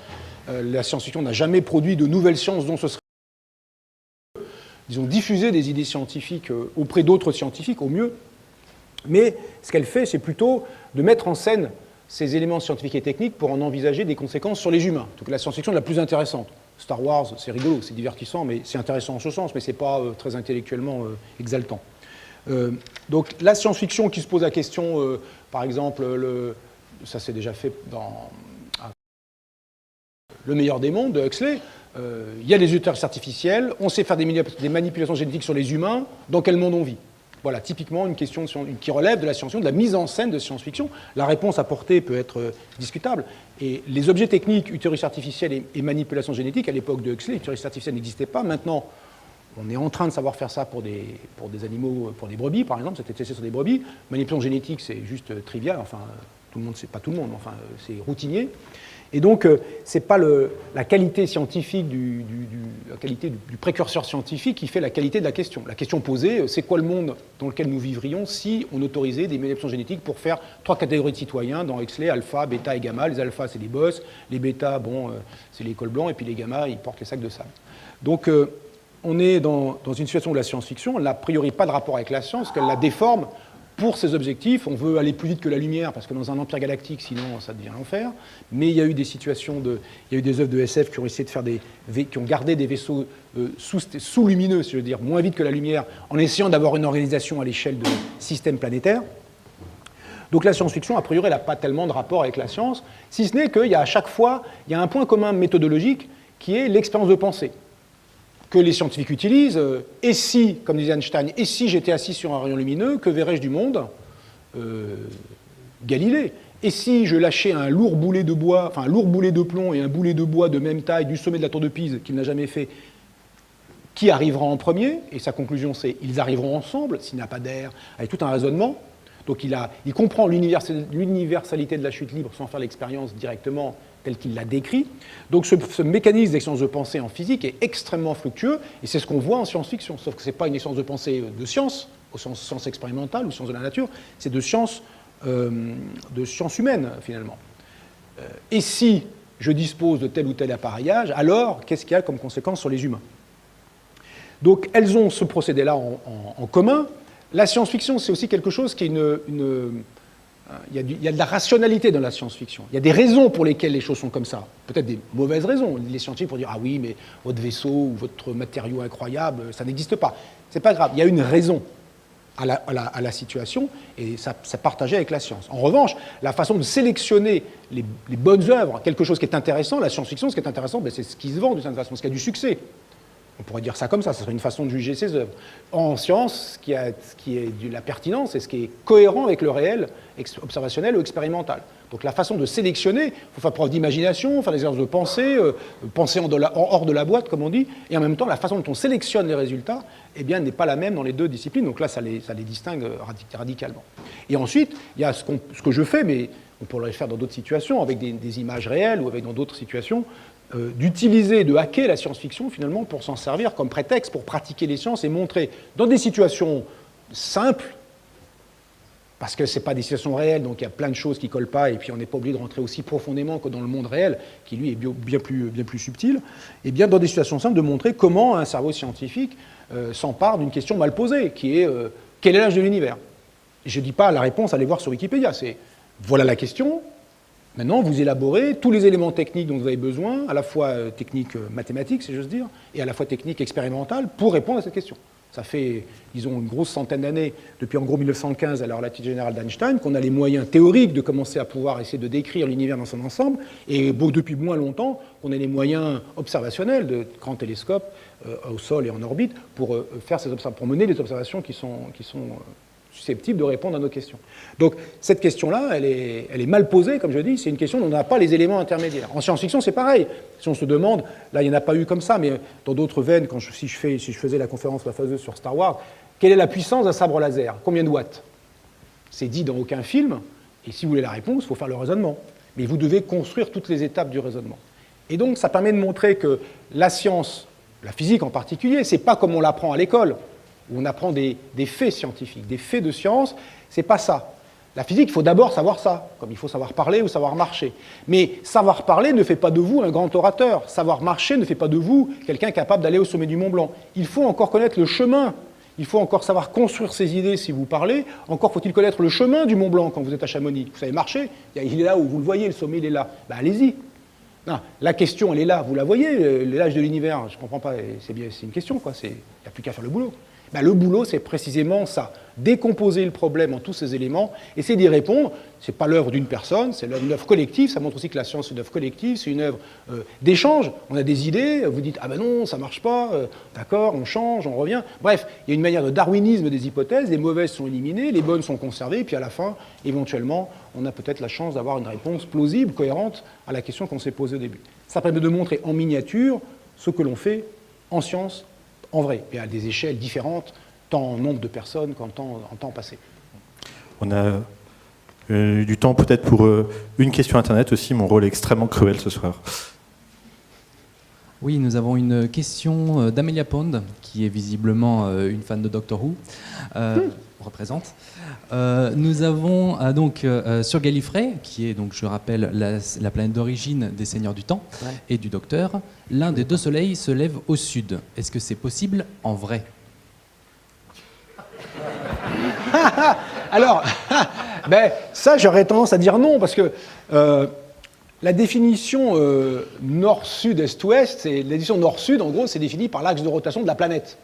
La science-fiction n'a jamais produit de nouvelles sciences dont ce serait, disons, diffuser des idées scientifiques auprès d'autres scientifiques, au mieux. Mais ce qu'elle fait, c'est plutôt de mettre en scène ces éléments scientifiques et techniques pour en envisager des conséquences sur les humains. Donc la science-fiction est la plus intéressante. Star Wars, c'est rigolo, c'est divertissant, mais c'est intéressant en ce sens, mais c'est pas très intellectuellement exaltant. Donc la science-fiction qui se pose la question, par exemple, ça s'est déjà fait dans Le meilleur des mondes de Huxley, il y a des intelligences artificielles, on sait faire des manipulations génétiques sur les humains, dans quel monde on vit? Voilà, typiquement une question qui relève de la science-fiction, de la mise en scène de science-fiction. La réponse apportée peut être discutable. Et les objets techniques, utérus artificiels et manipulation génétique, à l'époque de Huxley, utérus artificiels n'existaient pas. Maintenant, on est en train de savoir faire ça pour des animaux, pour des brebis, par exemple, c'était testé sur des brebis. Manipulation génétique, c'est juste trivial, enfin, tout le monde, c'est pas tout le monde, enfin, c'est routinier. Et donc, c'est pas la qualité scientifique la qualité du précurseur scientifique qui fait la qualité de la question. La question posée, c'est quoi le monde dans lequel nous vivrions si on autorisait des manipulations génétiques pour faire 3 catégories de citoyens dans Huxley, alpha, bêta et gamma. Les alphas, c'est les boss, les bêtas, bon, c'est les cols blancs, et puis les gammas, ils portent les sacs de sable. Donc, on est dans une situation où la science-fiction, elle n'a a priori pas de rapport avec la science, qu'elle la déforme pour ses objectifs. On veut aller plus vite que la lumière, parce que dans un empire galactique, sinon, ça devient l'enfer. Mais il y a eu des situations il y a eu des œuvres de SF qui ont essayé de faire qui ont gardé des vaisseaux sous-lumineux, si je veux dire, moins vite que la lumière, en essayant d'avoir une organisation à l'échelle de systèmes planétaires. Donc la science-fiction, a priori, elle n'a pas tellement de rapport avec la science, si ce n'est qu'il y a à chaque fois, il y a un point commun méthodologique qui est l'expérience de pensée, que les scientifiques utilisent. Et si, comme disait Einstein, et si j'étais assis sur un rayon lumineux, que verrais-je du monde? Galilée. Et si je lâchais un lourd boulet de bois, enfin un lourd boulet de plomb et un boulet de bois de même taille du sommet de la tour de Pise, qu'il n'a jamais fait, qui arrivera en premier? Et sa conclusion, c'est ils arriveront ensemble, s'il n'y a pas d'air, avec tout un raisonnement. Donc il comprend l'universalité de la chute libre sans faire l'expérience directement tel qu'il l'a décrit. Donc ce mécanisme d'expérience de pensée en physique est extrêmement fructueux, et c'est ce qu'on voit en science-fiction, sauf que ce n'est pas une expérience de pensée de science, au sens expérimental ou science de la nature, c'est de science humaine, finalement. Et si je dispose de tel ou tel appareillage, alors qu'est-ce qu'il y a comme conséquence sur les humains? Donc elles ont ce procédé-là en commun. La science-fiction, c'est aussi quelque chose qui est il y a de la rationalité dans la science-fiction. Il y a des raisons pour lesquelles les choses sont comme ça. Peut-être des mauvaises raisons. Les scientifiques vont dire « Ah oui, mais votre vaisseau ou votre matériau incroyable, ça n'existe pas. » C'est pas grave. Il y a une raison à la situation, et ça partageait avec la science. En revanche, la façon de sélectionner les bonnes œuvres, quelque chose qui est intéressant, la science-fiction, ce qui est intéressant, c'est ce qui se vend d'une certaine façon, ce qui a du succès. On pourrait dire ça comme ça serait une façon de juger ces œuvres. En science, ce qui est de la pertinence, c'est ce qui est cohérent avec le réel, observationnel ou expérimental. Donc la façon de sélectionner, il faut faire preuve d'imagination, faire des exercices de pensée, penser en hors de la boîte, comme on dit, et en même temps, la façon dont on sélectionne les résultats, eh bien, n'est pas la même dans les deux disciplines. Donc là, ça les distingue radicalement. Et ensuite, il y a ce que je fais, mais on pourrait le faire dans d'autres situations, avec des images réelles ou avec dans d'autres situations, d'utiliser, de hacker la science-fiction finalement pour s'en servir comme prétexte pour pratiquer les sciences et montrer dans des situations simples, parce que ce n'est pas des situations réelles, donc il y a plein de choses qui ne collent pas, et puis on n'est pas obligé de rentrer aussi profondément que dans le monde réel, qui lui est bien plus subtil, et bien dans des situations simples de montrer comment un cerveau scientifique s'empare d'une question mal posée, qui est quel est l'âge de l'univers? Je ne dis pas la réponse, allez voir sur Wikipédia, c'est voilà la question. Maintenant, vous élaborez tous les éléments techniques dont vous avez besoin, à la fois techniques mathématiques, si j'ose dire, et à la fois techniques expérimentales, pour répondre à cette question. Ça fait, disons, une grosse centaine d'années, depuis en gros 1915 à la relativité générale d'Einstein, qu'on a les moyens théoriques de commencer à pouvoir essayer de décrire l'univers dans son ensemble, et depuis moins longtemps qu'on a les moyens observationnels de grands télescopes au sol et en orbite pour mener des observations qui sont susceptibles de répondre à nos questions. Donc cette question-là, elle est mal posée, comme je dis, c'est une question dont on n'a pas les éléments intermédiaires. En science-fiction, c'est pareil. Si on se demande, là il n'y en a pas eu comme ça, mais dans d'autres veines, si je faisais la conférence la phase 2 sur Star Wars, quelle est la puissance d'un sabre laser? Combien de watts? C'est dit dans aucun film, Et si vous voulez la réponse, il faut faire le raisonnement. Mais vous devez construire toutes les étapes du raisonnement. Et donc, ça permet de montrer que la science, la physique en particulier, c'est pas comme on l'apprend à l'école, où on apprend des faits scientifiques, des faits de science, c'est pas ça. La physique, il faut d'abord savoir ça, comme il faut savoir parler ou savoir marcher. Mais savoir parler ne fait pas de vous un grand orateur. Savoir marcher ne fait pas de vous quelqu'un capable d'aller au sommet du Mont Blanc. Il faut encore connaître le chemin. Il faut encore savoir construire ses idées si vous parlez. Encore faut-il connaître le chemin du Mont Blanc quand vous êtes à Chamonix. Vous savez marcher, il est là où vous le voyez, le sommet, il est là. Ben, allez-y. Non, la question, elle est là, vous la voyez, l'âge de l'univers, je ne comprends pas, c'est une question, quoi. Il n'y a plus qu'à faire le boulot. Ben, le boulot, c'est précisément ça, décomposer le problème en tous ses éléments, essayer d'y répondre. Ce n'est pas l'œuvre d'une personne, c'est une œuvre collective, ça montre aussi que la science est une œuvre collective, c'est une œuvre d'échange. On a des idées, vous dites « Ah ben non, ça ne marche pas, d'accord, on change, on revient ». Bref, il y a une manière de darwinisme des hypothèses, les mauvaises sont éliminées, les bonnes sont conservées, puis à la fin, éventuellement, on a peut-être la chance d'avoir une réponse plausible, cohérente à la question qu'on s'est posée au début. Ça permet de montrer en miniature ce que l'on fait en science, en vrai, et à des échelles différentes, tant en nombre de personnes qu'en temps passé. On a du temps peut-être pour une question Internet aussi. Mon rôle est extrêmement cruel ce soir. Oui, nous avons une question d'Amelia Pond, qui est visiblement une fan de Doctor Who, représente. Nous avons donc sur Gallifrey, qui est donc, je rappelle, la planète d'origine des Seigneurs du Temps et du Docteur, l'un des deux soleils se lève au sud. Est-ce que c'est possible en vrai? Alors, ben, ça, j'aurais tendance à dire non, parce que la définition nord-sud, est-ouest, la définition nord-sud, en gros, c'est défini par l'axe de rotation de la planète.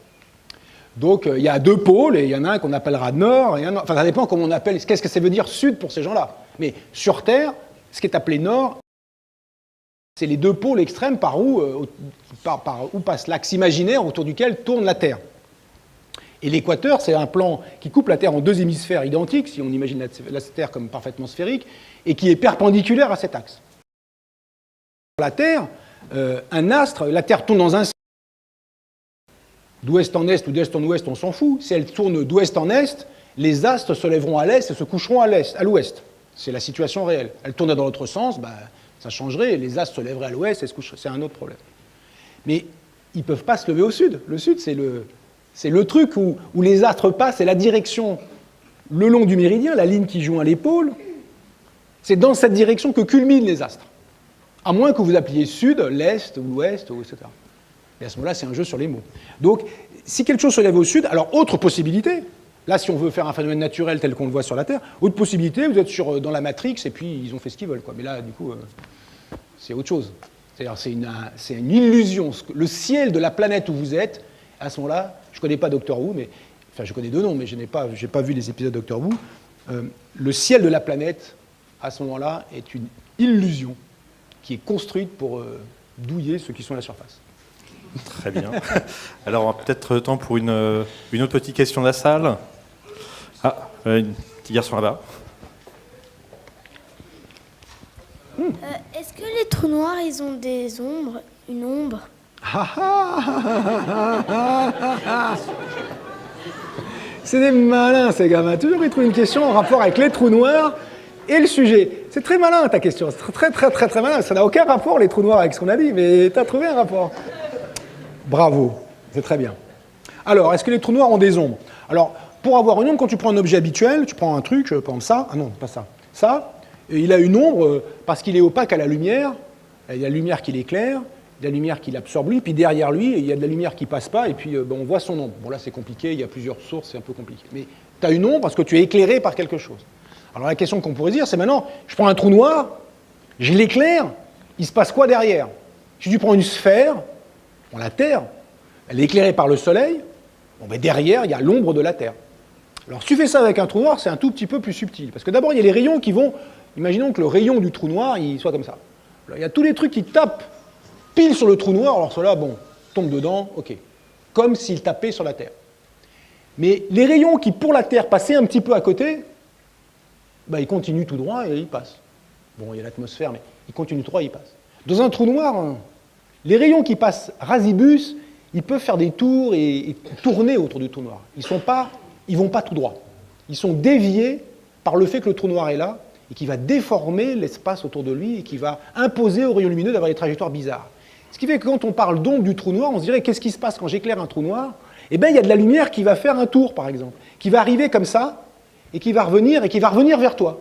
Donc, il y a deux pôles, et il y en a un qu'on appellera nord, et un nord. Enfin, ça dépend comment on appelle, qu'est-ce que ça veut dire sud pour ces gens-là. Mais sur Terre, ce qui est appelé nord, c'est les deux pôles extrêmes par où passe l'axe imaginaire autour duquel tourne la Terre. Et l'équateur, c'est un plan qui coupe la Terre en deux hémisphères identiques, si on imagine la Terre comme parfaitement sphérique, et qui est perpendiculaire à cet axe. La Terre, un astre, la Terre tourne dans un sens. D'ouest en est ou d'est en ouest, on s'en fout. Si elle tourne d'ouest en est, les astres se lèveront à l'est et se coucheront à l'ouest. C'est la situation réelle. Elle tourne dans l'autre sens, bah, ça changerait, les astres se lèveraient à l'ouest et se coucheraient. C'est un autre problème. Mais ils ne peuvent pas se lever au sud. Le sud, c'est le truc où les astres passent, c'est la direction le long du méridien, la ligne qui joint les pôles. C'est dans cette direction que culminent les astres. À moins que vous appeliez sud, l'est, ou l'ouest, etc. Et à ce moment-là, c'est un jeu sur les mots. Donc, si quelque chose se lève au sud, alors autre possibilité, là, si on veut faire un phénomène naturel tel qu'on le voit sur la Terre, autre possibilité, vous êtes dans la Matrix et puis ils ont fait ce qu'ils veulent, quoi. Mais là, du coup, c'est autre chose. C'est-à-dire, c'est une illusion. Le ciel de la planète où vous êtes, à ce moment-là, je ne connais pas Doctor Who, mais, enfin, je connais deux noms, mais je n'ai pas vu les épisodes de Doctor Who. Le ciel de la planète, à ce moment-là, est une illusion qui est construite pour douiller ceux qui sont à la surface. Très bien. Alors, on a peut-être temps pour une autre petite question de la salle. Ah, un petit garçon là-bas. Est-ce que les trous noirs, ils ont des ombres, une ombre? C'est des malins, ces gamins. Toujours ils trouvent une question en rapport avec les trous noirs et le sujet. C'est très malin, ta question. C'est très, très, très, très malin. Ça n'a aucun rapport, les trous noirs, avec ce qu'on a dit, mais tu as trouvé un rapport. Bravo, c'est très bien. Alors, est-ce que les trous noirs ont des ombres? Alors, pour avoir une ombre, quand tu prends un objet habituel, tu prends un truc, par exemple ça, ah non, pas ça, ça, et il a une ombre parce qu'il est opaque à la lumière, il y a la lumière qui l'éclaire, il y a la lumière qui l'absorbe lui, puis derrière lui, il y a de la lumière qui passe pas, et puis on voit son ombre. Bon là, c'est compliqué, il y a plusieurs sources, c'est un peu compliqué. Mais tu as une ombre parce que tu es éclairé par quelque chose. Alors la question qu'on pourrait dire, c'est maintenant, je prends un trou noir, je l'éclaire, il se passe quoi derrière? Si tu prends une sphère, la Terre, elle est éclairée par le Soleil, bon, ben derrière, il y a l'ombre de la Terre. Alors, si tu fais ça avec un trou noir, c'est un tout petit peu plus subtil. Parce que d'abord, il y a les rayons qui vont... Imaginons que le rayon du trou noir, il soit comme ça. Alors, il y a tous les trucs qui tapent pile sur le trou noir, alors cela, bon, tombe dedans, ok. Comme s'il tapait sur la Terre. Mais les rayons qui, pour la Terre, passaient un petit peu à côté, ben, ils continuent tout droit et ils passent. Bon, il y a l'atmosphère, mais ils continuent tout droit et ils passent. Dans un trou noir... Les rayons qui passent rasibus, ils peuvent faire des tours et tourner autour du trou noir. Ils vont pas tout droit. Ils sont déviés par le fait que le trou noir est là, et qui va déformer l'espace autour de lui et qui va imposer aux rayons lumineux d'avoir des trajectoires bizarres. Ce qui fait que quand on parle d'onde du trou noir, on se dirait qu'est-ce qui se passe quand j'éclaire un trou noir? Eh bien, il y a de la lumière qui va faire un tour, par exemple, qui va arriver comme ça et qui va revenir vers toi.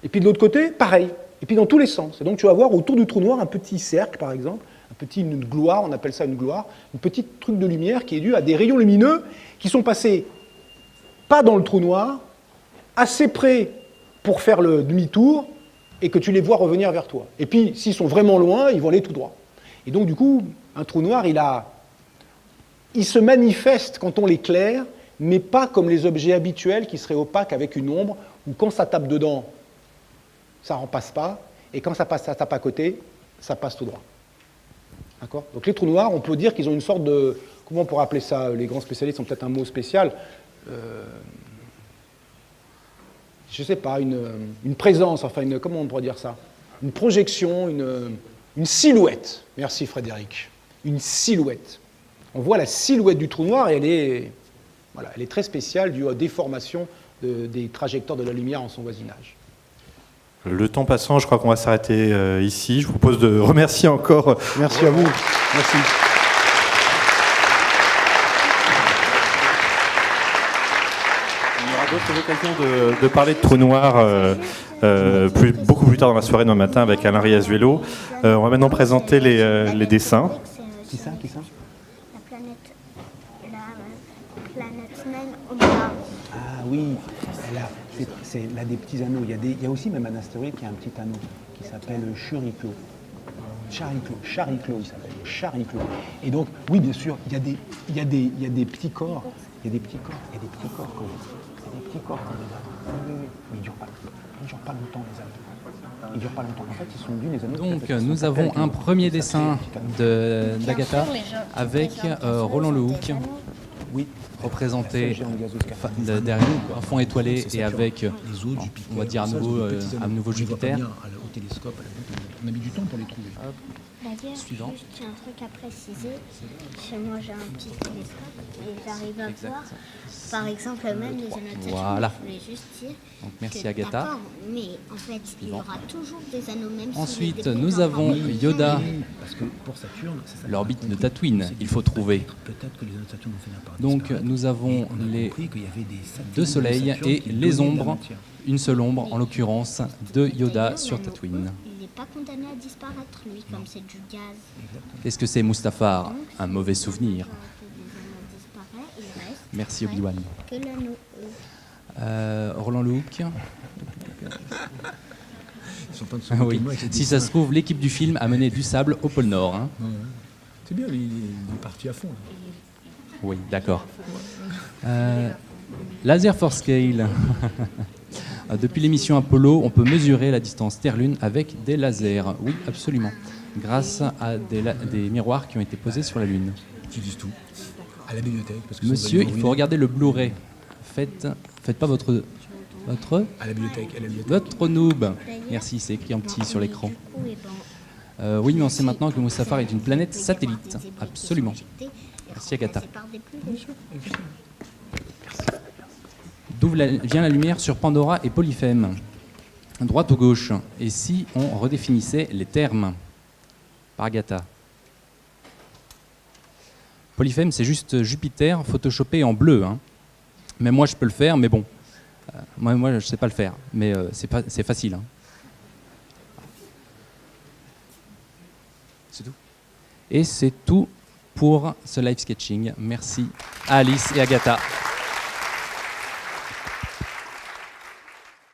Et puis de l'autre côté, pareil. Et puis dans tous les sens. Et donc tu vas voir autour du trou noir un petit cercle, par exemple, une gloire, on appelle ça une gloire, une petite truc de lumière qui est due à des rayons lumineux qui sont passés pas dans le trou noir, assez près pour faire le demi-tour, et que tu les vois revenir vers toi. Et puis, s'ils sont vraiment loin, ils vont aller tout droit. Et donc, du coup, un trou noir, il se manifeste quand on l'éclaire, mais pas comme les objets habituels qui seraient opaques avec une ombre, où quand ça tape dedans, ça n'en passe pas, et quand ça tape à côté, ça passe tout droit. D'accord ? Donc les trous noirs, on peut dire qu'ils ont une sorte de... Comment on pourrait appeler ça ? Les grands spécialistes ont peut-être un mot spécial. Je ne sais pas, une présence, enfin, comment on pourrait dire ça ? Une projection, une silhouette. Merci Frédéric. Une silhouette. On voit la silhouette du trou noir et elle est très spéciale due aux déformations des trajectoires de la lumière en son voisinage. Le temps passant, je crois qu'on va s'arrêter ici. Je vous propose de remercier encore. Merci à vous. Merci. On aura d'autres occasions de parler de trous noirs beaucoup plus tard dans la soirée, demain matin, avec Alain Riazuelo. On va maintenant présenter les dessins. Qui ça ? La planète naine au bas. Ah oui, c'est là des petits anneaux. Il y a aussi même un astéroïde qui a un petit anneau qui s'appelle Chariclo. Chariclo, il s'appelle. Chariclo. Et donc, oui, bien sûr, il y a des petits corps. Il y a des petits corps. Il y a des petits corps quand même. Il y a des petits corps quand même. Oui. Mais ils ne durent pas longtemps, les anneaux. Ils ne durent pas longtemps. En fait, ils sont dus, les anneaux. Donc, nous avons un premier dessin d'Agatha avec Roland Lehoucq, Oui. représenté derrière nous, un fond étoilé et avec, on va dire à nouveau Jupiter. Au télescope, on a mis du temps pour les trouver. D'ailleurs, Suivant. juste un truc à préciser. Chez moi, j'ai un petit télescope et j'arrive à voir, par exemple, même les annotations. Voilà. Je voulais juste dire Donc, merci que, Agatha. d'accord, mais en fait, il y aura toujours des anneaux, même si Ensuite, les nous découpes avons en forme. Yoda, Parce que pour Saturne, c'est ça. l'orbite de Tatooine, il faut trouver. Peut-être que les anneaux de Saturne ont fini par Donc, disparaître. nous avons Et on a les compris qu'il y avait des satellites deux de soleils Saturne et qui les dominaient la ombres, matière. une seule ombre en l'occurrence de Yoda D'ailleurs, sur l'anneau Tatooine. E, il n'est pas condamné à disparaître, lui, comme c'est du gaz. Qu'est-ce que c'est Mustafar? Un mauvais souvenir. Quand les anneaux disparaissent, il reste Merci Obi-Wan. que l'anneau E. Roland Lehoucq. Ils sont pas de Ah oui. Si ça se trouve, l'équipe du film a mené du sable au pôle Nord. Hein. C'est bien, il est parti à fond. Là. Oui, d'accord. Laser for Scale. Depuis l'émission Apollo, on peut mesurer la distance Terre-Lune avec des lasers. Oui, absolument. Grâce à des miroirs qui ont été posés sur la Lune. Ils disent tout. À la bibliothèque. Parce que Monsieur, il faut regarder le Blu-ray. Faites pas votre À la bibliothèque. votre noob. Merci, c'est écrit en petit sur l'écran. Oui, mais on sait maintenant que Mustafar est une planète satellite. Absolument. Merci Agatha. D'où vient la lumière sur Pandora et Polyphème? Droite ou gauche? Et si on redéfinissait les termes par Agatha? Polyphème, c'est juste Jupiter photoshopé en bleu. Hein. Même moi, je peux le faire, mais bon. Moi, je ne sais pas le faire, mais c'est facile. Hein. C'est tout. Et c'est tout pour ce live sketching. Merci à Alice et Agatha.